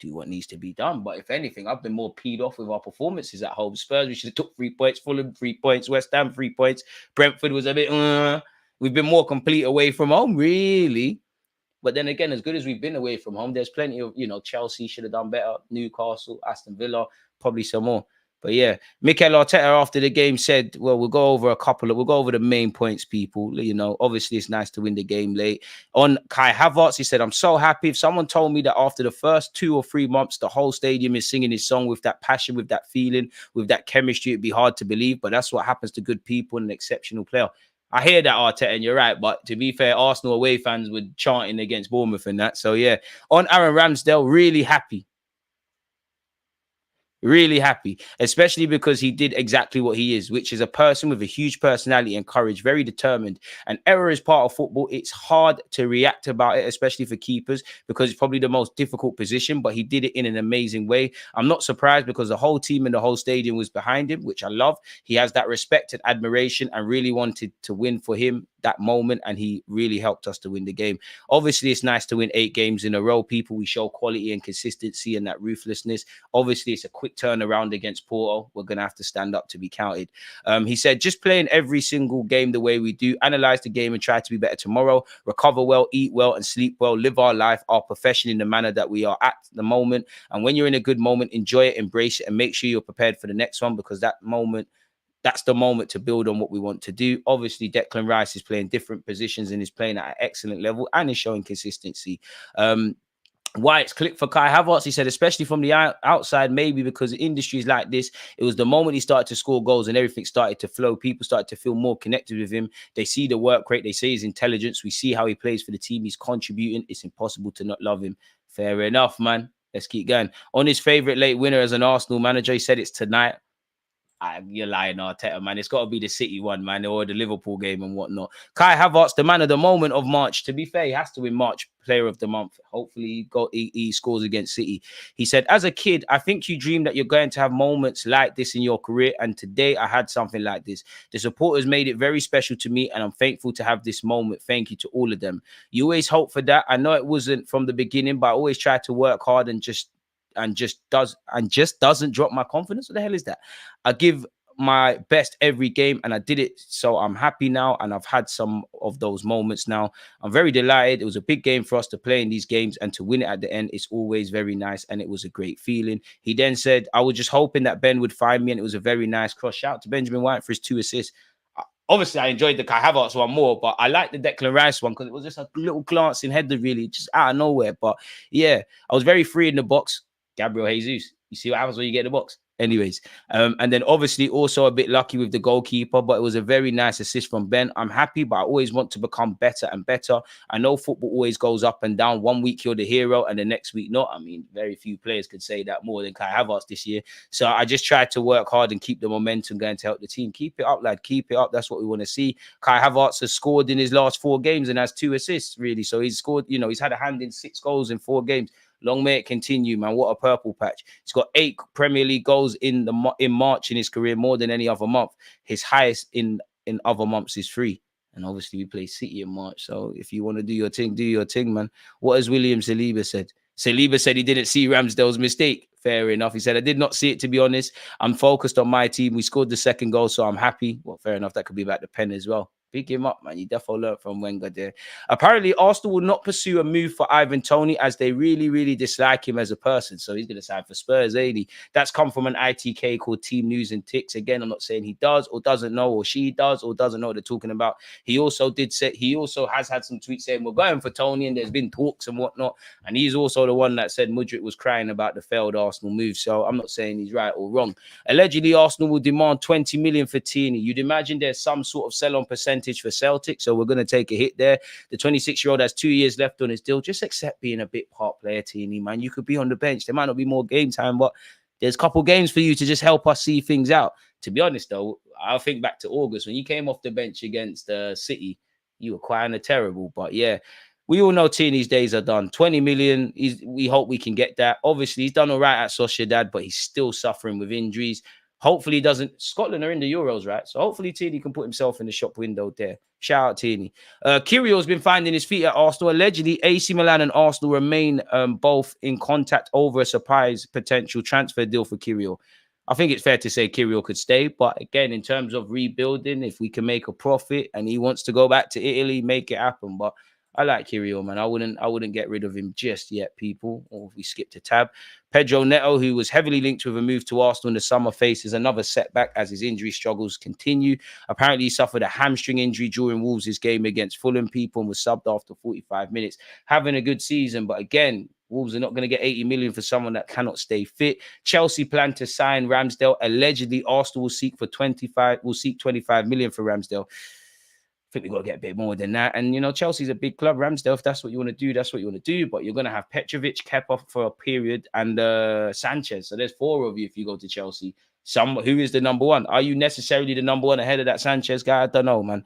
Do what needs to be done. But if anything, I've been more peed off with our performances at home. Spurs, we should have took 3 points. Fulham, 3 points. West Ham, 3 points. Brentford was a bit, we've been more complete away from home, really. But then again, as good as we've been away from home, there's plenty of, Chelsea should have done better. Newcastle, Aston Villa, probably some more. But yeah, Mikel Arteta after the game said, well, we'll go over the main points, people. Obviously it's nice to win the game late. On Kai Havertz, he said, I'm so happy. If someone told me that after the first 2 or 3 months, the whole stadium is singing his song with that passion, with that feeling, with that chemistry, it'd be hard to believe. But that's what happens to good people and an exceptional player. I hear that, Arteta, and you're right. But to be fair, Arsenal away fans were chanting against Bournemouth and that. So yeah, on Aaron Ramsdale, really happy. Really happy, especially because he did exactly what he is, which is a person with a huge personality and courage, very determined. And error is part of football. It's hard to react about it, especially for keepers, because it's probably the most difficult position, but he did it in an amazing way. I'm not surprised because the whole team and the whole stadium was behind him, which I love. He has that respect and admiration and really wanted to win for him that moment, and he really helped us to win the game. Obviously, it's nice to win 8 games in a row. People, we show quality and consistency and that ruthlessness. Obviously, it's a quick turnaround against Porto. We're going to have to stand up to be counted. He said, just playing every single game the way we do, analyze the game and try to be better tomorrow, recover well, eat well and sleep well, live our life, our profession in the manner that we are at the moment. And when you're in a good moment, enjoy it, embrace it, and make sure you're prepared for the next one, because that's the moment to build on what we want to do. Obviously, Declan Rice is playing different positions and is playing at an excellent level and is showing consistency. Why it's clicked for Kai Havertz, he said, especially from the outside, maybe because industries like this, it was the moment he started to score goals and everything started to flow. People started to feel more connected with him. They see the work rate. They see his intelligence. We see how he plays for the team. He's contributing. It's impossible to not love him. Fair enough, man. Let's keep going. On his favourite late winner as an Arsenal manager, he said it's tonight. You're lying, Arteta, man. It's got to be the City one, man, or the Liverpool game and whatnot. Kai Havertz, the man of the moment of March. To be fair, he has to win March Player of the Month. Hopefully, he scores against City. He said, as a kid, I think you dream that you're going to have moments like this in your career, and today I had something like this. The supporters made it very special to me, and I'm thankful to have this moment. Thank you to all of them. You always hope for that. I know it wasn't from the beginning, but I always try to work hard and just doesn't drop my confidence. What the hell is that? I give my best every game, and I did it. So I'm happy now, and I've had some of those moments now. I'm very delighted. It was a big game for us to play in these games, and to win it at the end, it's always very nice, and it was a great feeling. He then said, I was just hoping that Ben would find me, and it was a very nice cross. Shout out to Benjamin White for his 2 assists. Obviously, I enjoyed the Kai Havertz one more, but I liked the Declan Rice one because it was just a little glancing header, really, just out of nowhere. But yeah, I was very free in the box. Gabriel Jesus. You see what happens when you get in the box? Anyways, and then obviously also a bit lucky with the goalkeeper, but it was a very nice assist from Ben. I'm happy, but I always want to become better and better. I know football always goes up and down. One week you're the hero and the next week not. I mean, very few players could say that more than Kai Havertz this year. So I just tried to work hard and keep the momentum going to help the team. Keep it up, lad. Keep it up. That's what we want to see. Kai Havertz has scored in his last 4 games and has 2 assists, really. So he's scored, he's had a hand in 6 goals in 4 games. Long may it continue, man. What a purple patch. He's got 8 Premier League goals in March in his career, more than any other month. His highest in other months is 3. And obviously we play City in March. So if you want to do your thing, man. What has William Saliba said? Saliba said he didn't see Ramsdale's mistake. Fair enough. He said, I did not see it, to be honest. I'm focused on my team. We scored the 2nd goal, so I'm happy. Well, fair enough. That could be about the pen as well. Pick him up, man. You definitely learned from Wenger there. Apparently, Arsenal will not pursue a move for Ivan Toney as they really, really dislike him as a person. So he's going to sign for Spurs, ain't he? That's come from an ITK called Team News and Ticks. Again, I'm not saying he does or doesn't know, or she does or doesn't know what they're talking about. He also has had some tweets saying we're going for Toney, and there's been talks and whatnot. And he's also the one that said Mudryk was crying about the failed Arsenal move. So I'm not saying he's right or wrong. Allegedly, Arsenal will demand 20 million for Toney. You'd imagine there's some sort of sell-on percentage for Celtic, so we're going to take a hit there. The 26-year-old has 2 years left on his deal. Just accept being a bit part player, Toney, man. You could be on the bench. There might not be more game time, but there's a couple games for you to just help us see things out. To be honest, though, I'll think back to August when you came off the bench against City. You were quite terrible, but yeah. We all know Toney's days are done. 20 million, we hope we can get that. Obviously, he's done all right at Sociedad, but he's still suffering with injuries. Hopefully he doesn't. Scotland are in the Euros, right? So hopefully Toney can put himself in the shop window there. Shout out Toney. Kyrgios's been finding his feet at Arsenal. Allegedly, AC Milan and Arsenal remain both in contact over a surprise potential transfer deal for Kyrgios. I think it's fair to say Kyrgios could stay, but again, in terms of rebuilding, if we can make a profit and he wants to go back to Italy, make it happen. But I like Kyrgios, man. I wouldn't get rid of him just yet, people. Or if we skip to tab. Pedro Neto, who was heavily linked with a move to Arsenal in the summer, faces another setback as his injury struggles continue. Apparently, he suffered a hamstring injury during Wolves' game against Fulham, people, and was subbed after 45 minutes. Having a good season, but again, Wolves are not going to get 80 million for someone that cannot stay fit. Chelsea plan to sign Ramsdale. Allegedly, Arsenal will seek 25 million for Ramsdale. think we've got to get a bit more than that. And, you know, Chelsea's a big club. Ramsdale, if that's what you want to do, that's what you want to do. But you're going to have Petrovic, Kepa for a period, and Sanchez. So there's 4 of you if you go to Chelsea. Who is the number 1? Are you necessarily the number 1 ahead of that Sanchez guy? I don't know, man.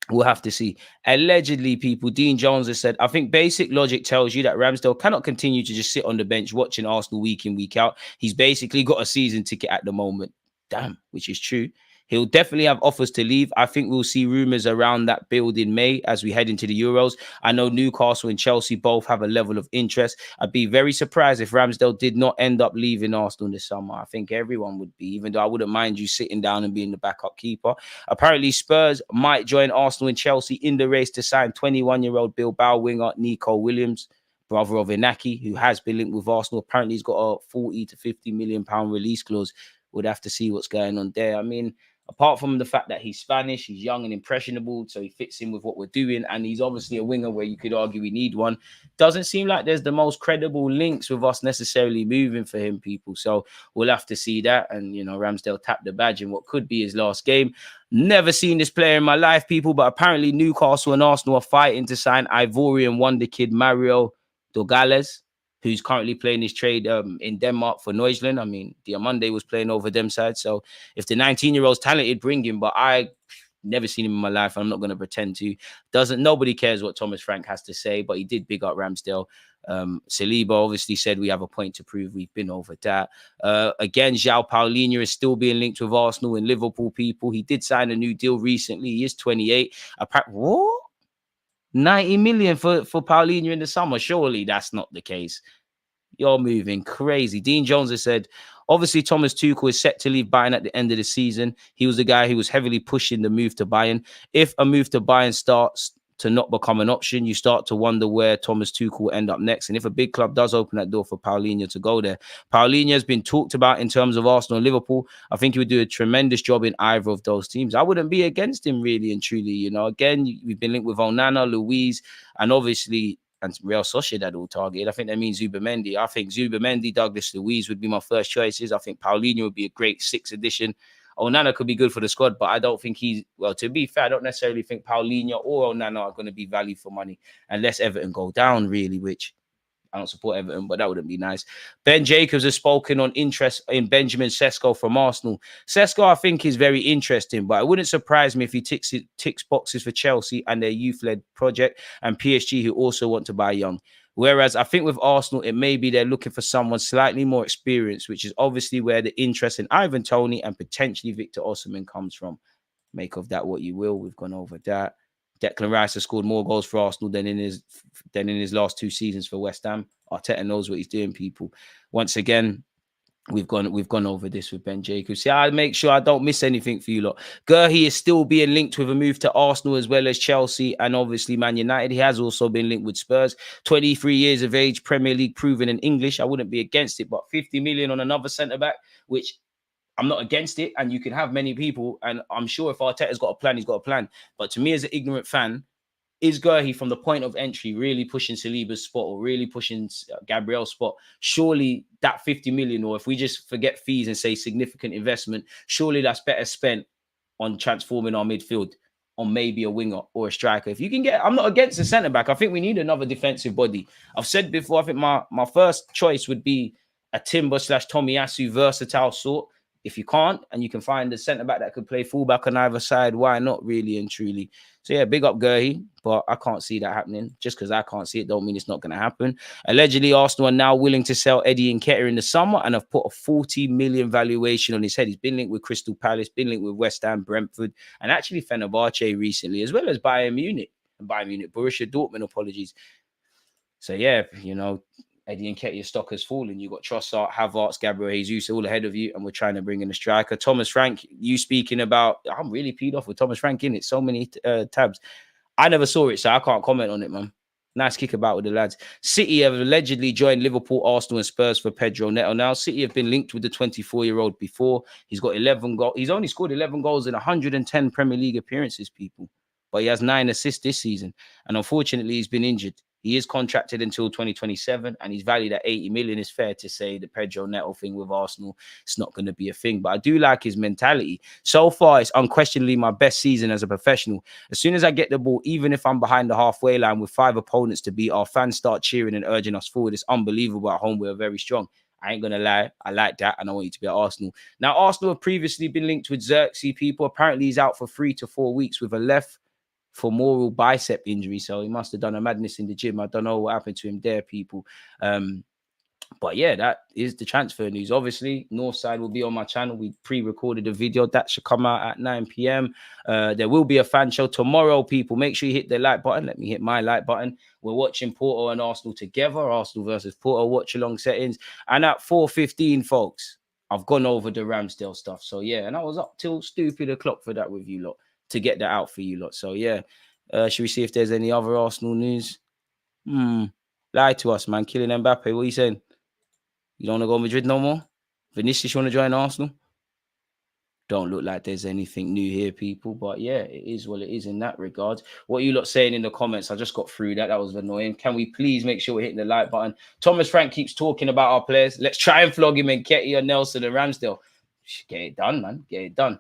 We'll have to see. Allegedly, people, Dean Jones has said, I think basic logic tells you that Ramsdale cannot continue to just sit on the bench watching Arsenal week in, week out. He's basically got a season ticket at the moment. Damn, which is true. He'll definitely have offers to leave. I think we'll see rumours around that build in May as we head into the Euros. I know Newcastle and Chelsea both have a level of interest. I'd be very surprised if Ramsdale did not end up leaving Arsenal this summer. I think everyone would be, even though I wouldn't mind you sitting down and being the backup keeper. Apparently, Spurs might join Arsenal and Chelsea in the race to sign 21-year-old Bilbao winger Nico Williams, brother of Inaki, who has been linked with Arsenal. Apparently, he's got a 40 to 50 million pound release clause. We'd have to see what's going on there. I mean, apart from the fact that he's Spanish, he's young and impressionable, so he fits in with what we're doing, and he's obviously a winger where you could argue we need one. Doesn't seem like there's the most credible links with us necessarily moving for him, people. So we'll have to see that. And, you know, Ramsdale tapped the badge in what could be his last game. Never seen this player in my life, people, but apparently Newcastle and Arsenal are fighting to sign Ivorian wonder kid Mario Dogales, who's currently playing his trade in Denmark for Neusland. I mean, Diamande was playing over them side. So if the 19-year-old's talented, bring him. But I never seen him in my life. I'm not going to pretend to. Nobody cares what Thomas Frank has to say, but he did big up Ramsdale. Saliba obviously said we have a point to prove. We've been over that. Again, João Paulinho is still being linked with Arsenal and Liverpool, people. He did sign a new deal recently. He is 28. What? 90 million for Paulinho in the summer. Surely that's not the case. You're moving crazy. Dean Jones has said, obviously Thomas Tuchel is set to leave Bayern at the end of the season. He was the guy who was heavily pushing the move to Bayern. If a move to Bayern starts to not become an option, you start to wonder where Thomas Tuchel will end up next. And if a big club does open that door for Paulinho to go there, Paulinho has been talked about in terms of Arsenal and Liverpool. I think he would do a tremendous job in either of those teams. I wouldn't be against him, really and truly. You know, again, we've been linked with Onana, Luiz, and obviously and Real Sociedad all targeted. I think that means Zubamendi. I think Zubamendi, Douglas Luiz would be my first choices. I think Paulinho would be a great 6th addition. Onana could be good for the squad, but I don't think to be fair, I don't necessarily think Paulinho or Onana are going to be value for money unless Everton go down, really, which I don't support Everton, but that wouldn't be nice. Ben Jacobs has spoken on interest in Benjamin Sesko from Arsenal. Sesko, I think, is very interesting, but it wouldn't surprise me if he ticks boxes for Chelsea and their youth-led project and PSG, who also want to buy young. Whereas I think with Arsenal, it may be they're looking for someone slightly more experienced, which is obviously where the interest in Ivan Toney and potentially Victor Osimhen comes from. Make of that what you will. We've gone over that. Declan Rice has scored more goals for Arsenal than in his last 2 seasons for West Ham. Arteta knows what he's doing, people. Once again, we've gone over this with Ben Jacobs. Yeah, I make sure I don't miss anything for you lot. Gurhi is still being linked with a move to Arsenal as well as Chelsea and obviously Man United. He has also been linked with Spurs. 23 years of age, Premier League proven in English. I wouldn't be against it, but 50 million on another centre-back, which I'm not against it. And you can have many people. And I'm sure if Arteta's got a plan, he's got a plan. But to me as an ignorant fan, is Gurhi from the point of entry really pushing Saliba's spot or really pushing Gabriel's spot? Surely that 50 million, or if we just forget fees and say significant investment, surely that's better spent on transforming our midfield on maybe a winger or a striker. If you can get, I'm not against the centre-back. I think we need another defensive body. I've said before, I think my first choice would be a Timber/Tomiyasu versatile sort. If you can't, and you can find a centre-back that could play fullback on either side, why not, really and truly? So, yeah, big up Gurhi, but I can't see that happening. Just because I can't see it don't mean it's not going to happen. Allegedly, Arsenal are now willing to sell Eddie Nketiah in the summer and have put a 40 million valuation on his head. He's been linked with Crystal Palace, been linked with West Ham, Brentford, and actually Fenerbahce recently, as well as Bayern Munich, Borussia Dortmund, apologies. So, yeah, you know, Eddie Nketiah's stock has fallen. You've got Trossard, Havertz, Gabriel Jesus all ahead of you, and we're trying to bring in a striker. Thomas Frank, you speaking about, I'm really peed off with Thomas Frank in it. So many tabs. I never saw it, so I can't comment on it, man. Nice kick about with the lads. City have allegedly joined Liverpool, Arsenal, and Spurs for Pedro Neto. Now, City have been linked with the 24-year-old before. He's got 11 goals. He's only scored 11 goals in 110 Premier League appearances, people. But he has 9 assists this season. And unfortunately, he's been injured. He is contracted until 2027 and he's valued at 80 million. It's fair to say the Pedro Neto thing with Arsenal, it's not going to be a thing. But I do like his mentality. So far, it's unquestionably my best season as a professional. As soon as I get the ball, even if I'm behind the halfway line with 5 opponents to beat, our fans start cheering and urging us forward. It's unbelievable. At home, we're very strong. I ain't going to lie. I like that, and I want you to be at Arsenal. Now, Arsenal have previously been linked with Xerxes people. Apparently, he's out for 3 to 4 weeks with a left femoral bicep injury, so he must have done a madness in the gym. I don't know what happened to him there, people. But yeah, that is the transfer news. Obviously, Northside will be on my channel. We pre-recorded a video that should come out at 9 p.m. There will be a fan show tomorrow, people. Make sure you hit the like button. Let me hit my like button. We're watching Porto and Arsenal together. Arsenal versus Porto watch along settings. And at 4:15, folks, I've gone over the Ramsdale stuff. So yeah, and I was up till stupid o'clock for that with you lot to get that out for you lot. So yeah, should we see if there's any other Arsenal news? Lie to us, man. Killing Mbappe. What are you saying? You don't want to go Madrid no more? Vinicius, you want to join Arsenal? Don't look like there's anything new here, people. But yeah, it is what it is in that regard. What are you lot saying in the comments? I just got through that. That was annoying. Can we please make sure we're hitting the like button? Thomas Frank keeps talking about our players. Let's try and flog him in Ketty or Nelson and Ramsdale. Get it done, man. Get it done.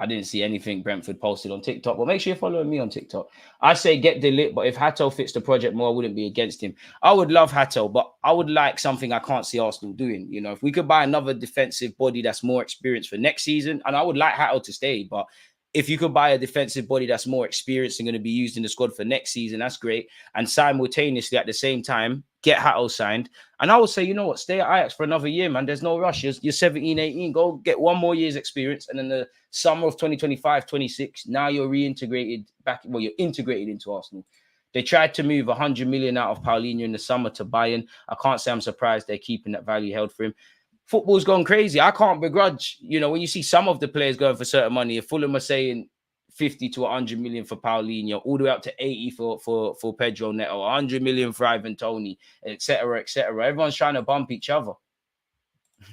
I didn't see anything Brentford posted on TikTok. Well, make sure you're following me on TikTok. I say get the lit, but if Hato fits the project more, I wouldn't be against him. I would love Hato, but I would like something I can't see Arsenal doing. You know, if we could buy another defensive body that's more experienced for next season, and I would like Hato to stay, but if you could buy a defensive body that's more experienced and going to be used in the squad for next season, that's great. And simultaneously, at the same time, get Hato signed. And I would say, you know what, stay at Ajax for another year, man. There's no rush. You're 17, 18. Go get one more year's experience. And then the summer of 2025, 26, now you're reintegrated back. Well, you're integrated into Arsenal. They tried to move 100 million out of Paulinho in the summer to Bayern. I can't say I'm surprised they're keeping that value held for him. Football's gone crazy. I can't begrudge, you know, when you see some of the players going for certain money, if Fulham are saying 50 to 100 million for Paulinho, all the way up to 80 for Pedro Neto, 100 million for Ivan Toney, etc., etc. Everyone's trying to bump each other.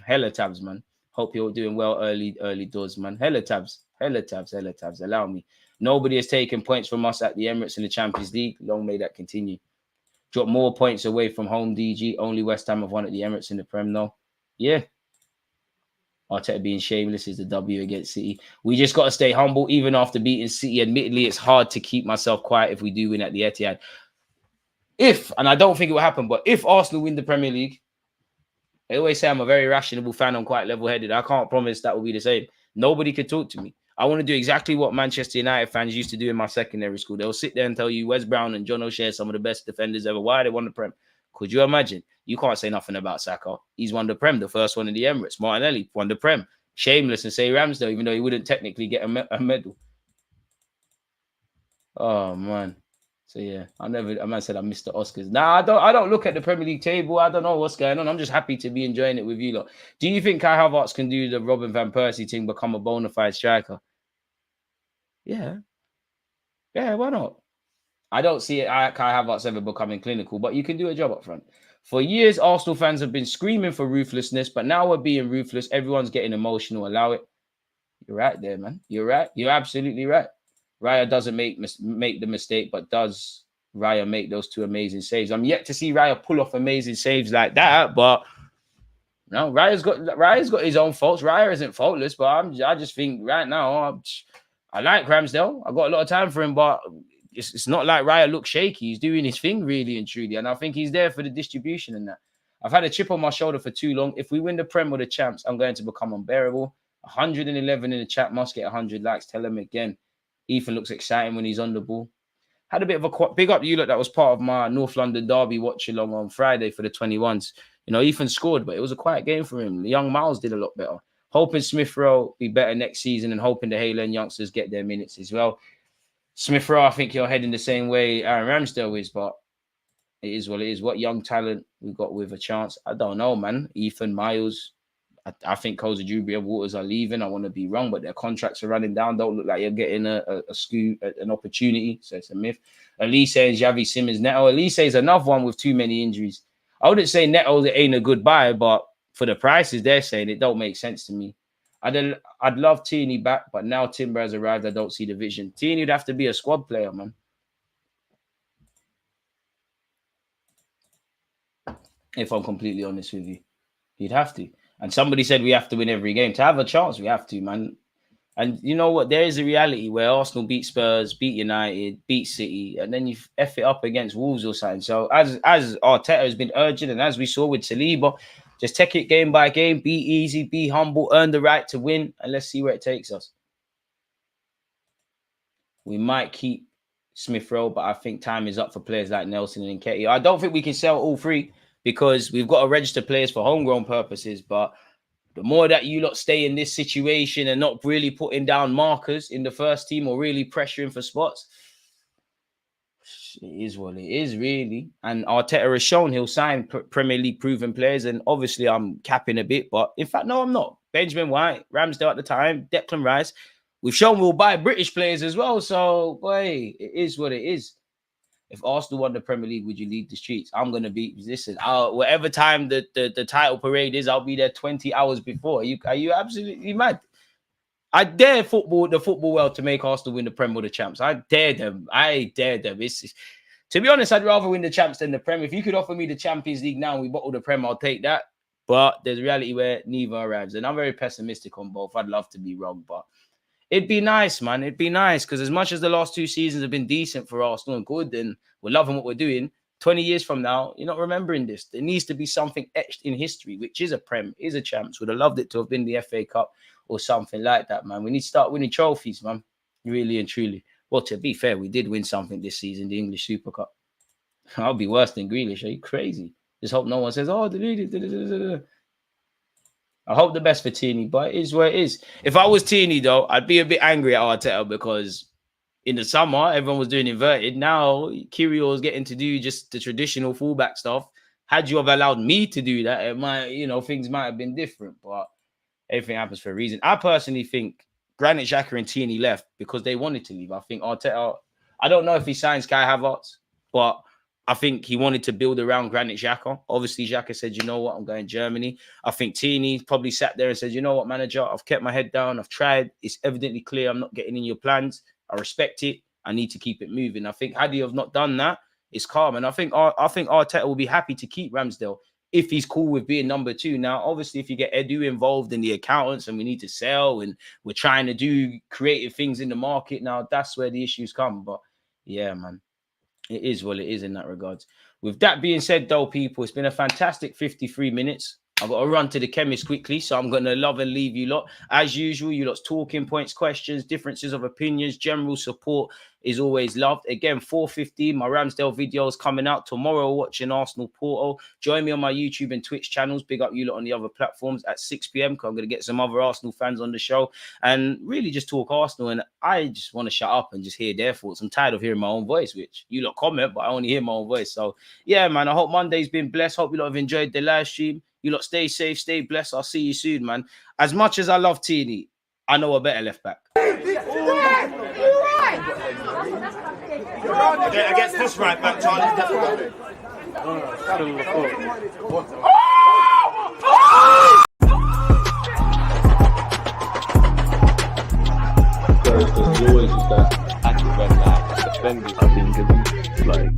Hella tabs, man. Hope you're doing well early doors, man. Hella tabs. Allow me. Nobody has taken points from us at the Emirates in the Champions League. Long may that continue. Drop more points away from home, DG. Only West Ham have won at the Emirates in the Prem now. Yeah. Arteta being shameless is the W against City. We just got to stay humble, even after beating City. Admittedly, it's hard to keep myself quiet if we do win at the Etihad. If, and I don't think it will happen, but if Arsenal win the Premier League, they always say I'm a very rational fan. I'm quite level-headed. I can't promise that will be the same. Nobody can talk to me. I want to do exactly what Manchester United fans used to do in my secondary school. They'll sit there and tell you Wes Brown and John O'Shea are some of the best defenders ever. Why they won the Prem? Could you imagine? You can't say nothing about Saka. He's won the Prem, the first one in the Emirates. Martinelli won the Prem. Shameless and say Ramsdale, even though he wouldn't technically get a medal. Oh, man. So, yeah, I man said I missed the Oscars. Nah, I don't look at the Premier League table. I don't know what's going on. I'm just happy to be enjoying it with you lot. Do you think Kai Havertz can do the Robin Van Persie thing, become a bona fide striker? Yeah. Yeah, why not? I don't see Kai Havertz ever becoming clinical, but you can do a job up front. For years, Arsenal fans have been screaming for ruthlessness, but now we're being ruthless. Everyone's getting emotional. Allow it. You're right there, man. You're right. You're absolutely right. Raya doesn't make the mistake, but does Raya make those 2 amazing saves? I'm yet to see Raya pull off amazing saves like that, but no, Raya's got his own faults. Raya isn't faultless, but I just think right now I like Ramsdale. I got a lot of time for him, but it's not like Raya looks shaky. He's doing his thing really and truly, and I think he's there for the distribution and that. I've had a chip on my shoulder for too long. If we win the Prem or the Champs, I'm going to become unbearable. 111 in the chat must get 100 likes. Tell him again. Ethan looks exciting when he's on the ball. Had a bit of a big up you look that was part of my North London derby watch along on Friday for the 21s. You know, Ethan scored, but it was a quiet game for him. The young Miles did a lot better. Hoping Smith Rowe be better next season and hoping the Hayland youngsters get their minutes as well. Smith Rowe, I think you're heading the same way Aaron Ramsdale is, but it is what it is. What young talent we got with a chance? I don't know, man. Ethan, Miles. I think Koza Jubria Waters are leaving. I want to be wrong, but their contracts are running down. Don't look like you're getting an opportunity. So it's a myth. Elise and Javi Simmons. Neto. Elise is another one with too many injuries. I wouldn't say Neto ain't a good buy, but for the prices they're saying, it don't make sense to me. I'd love Toney back, but now Timber has arrived. I don't see the vision. Toney would have to be a squad player, man. if I'm completely honest with you. You'd have to. And somebody said we have to win every game. To have a chance, we have to, man. And you know what? There is a reality where Arsenal beat Spurs, beat United, beat City, and then you F it up against Wolves or something. So as Arteta has been urging, and as we saw with Saliba, just take it game by game, be easy, be humble, earn the right to win, and let's see where it takes us. We might keep Smith Rowe, but I think time is up for players like Nelson and Nketiah. I don't think we can sell all three because we've got to register players for homegrown purposes, but the more that you lot stay in this situation and not really putting down markers in the first team or really pressuring for spots, it is what it is, really. And Arteta has shown he'll sign Premier League proven players. And obviously, I'm capping a bit, but in fact, no, I'm not. Benjamin White, Ramsdale at the time, Declan Rice. We've shown we'll buy British players as well. So, boy, it is what it is. If Arsenal won the Premier League, would you lead the streets? I'm going to be, listen, whatever time the title parade is, I'll be there 20 hours before. Are you absolutely mad? I dare the football world to make Arsenal win the Premier or the Champs. I dare them. To be honest, I'd rather win the Champs than the Premier. If you could offer me the Champions League now and we bottle the Premier, I'll take that. But there's a reality where neither arrives. And I'm very pessimistic on both. I'd love to be wrong, but it'd be nice, man. It'd be nice because as much as the last 2 seasons have been decent for Arsenal and good and we're loving what we're doing, 20 years from now, you're not remembering this. There needs to be something etched in history, which is a Prem, is a Champs. Would have loved it to have been the FA Cup or something like that, man. We need to start winning trophies, man. Really and truly. Well, to be fair, we did win something this season, the English Super Cup. I'll be worse than Grealish. Are you crazy? Just hope no one says, oh, I hope the best for Toney, but it is where it is. If I was Toney, though, I'd be a bit angry at Arteta because in the summer, everyone was doing inverted. Now, Kyrgios getting to do just the traditional fullback stuff. Had you have allowed me to do that, it might, things might have been different, but everything happens for a reason. I personally think Granit Xhaka and Toney left because they wanted to leave. I think Arteta, I don't know if he signs Kai Havertz, but I think he wanted to build around Granit Xhaka. Obviously, Xhaka said, you know what, I'm going to Germany. I think Toney probably sat there and said, you know what, manager, I've kept my head down. I've tried. It's evidently clear I'm not getting in your plans. I respect it. I need to keep it moving. I think had he have not done that, it's calm. And I think Arteta will be happy to keep Ramsdale if he's cool with being number 2. Now, obviously, if you get Edu involved in the accountants and we need to sell and we're trying to do creative things in the market, now that's where the issues come. But yeah, man. It is what it is in that regards. With that being said, though, people, it's been a fantastic 53 minutes. I've got to run to the chemist quickly, so I'm going to love and leave you lot. As usual, you lot's talking points, questions, differences of opinions, general support is always loved. Again, 4:15, my Ramsdale video is coming out tomorrow, watching Arsenal Porto. Join me on my YouTube and Twitch channels. Big up you lot on the other platforms at 6 p.m. because I'm going to get some other Arsenal fans on the show and really just talk Arsenal. And I just want to shut up and just hear their thoughts. I'm tired of hearing my own voice, which you lot comment, but I only hear my own voice. So, yeah, man, I hope Monday's been blessed. Hope you lot have enjoyed the live stream. You lot stay safe, stay blessed. I'll see you soon, man. As much as I love Toney, I know a better left back.
Against this right back, Charlie, definitely.
There's always just that active red flag defending. I think it's like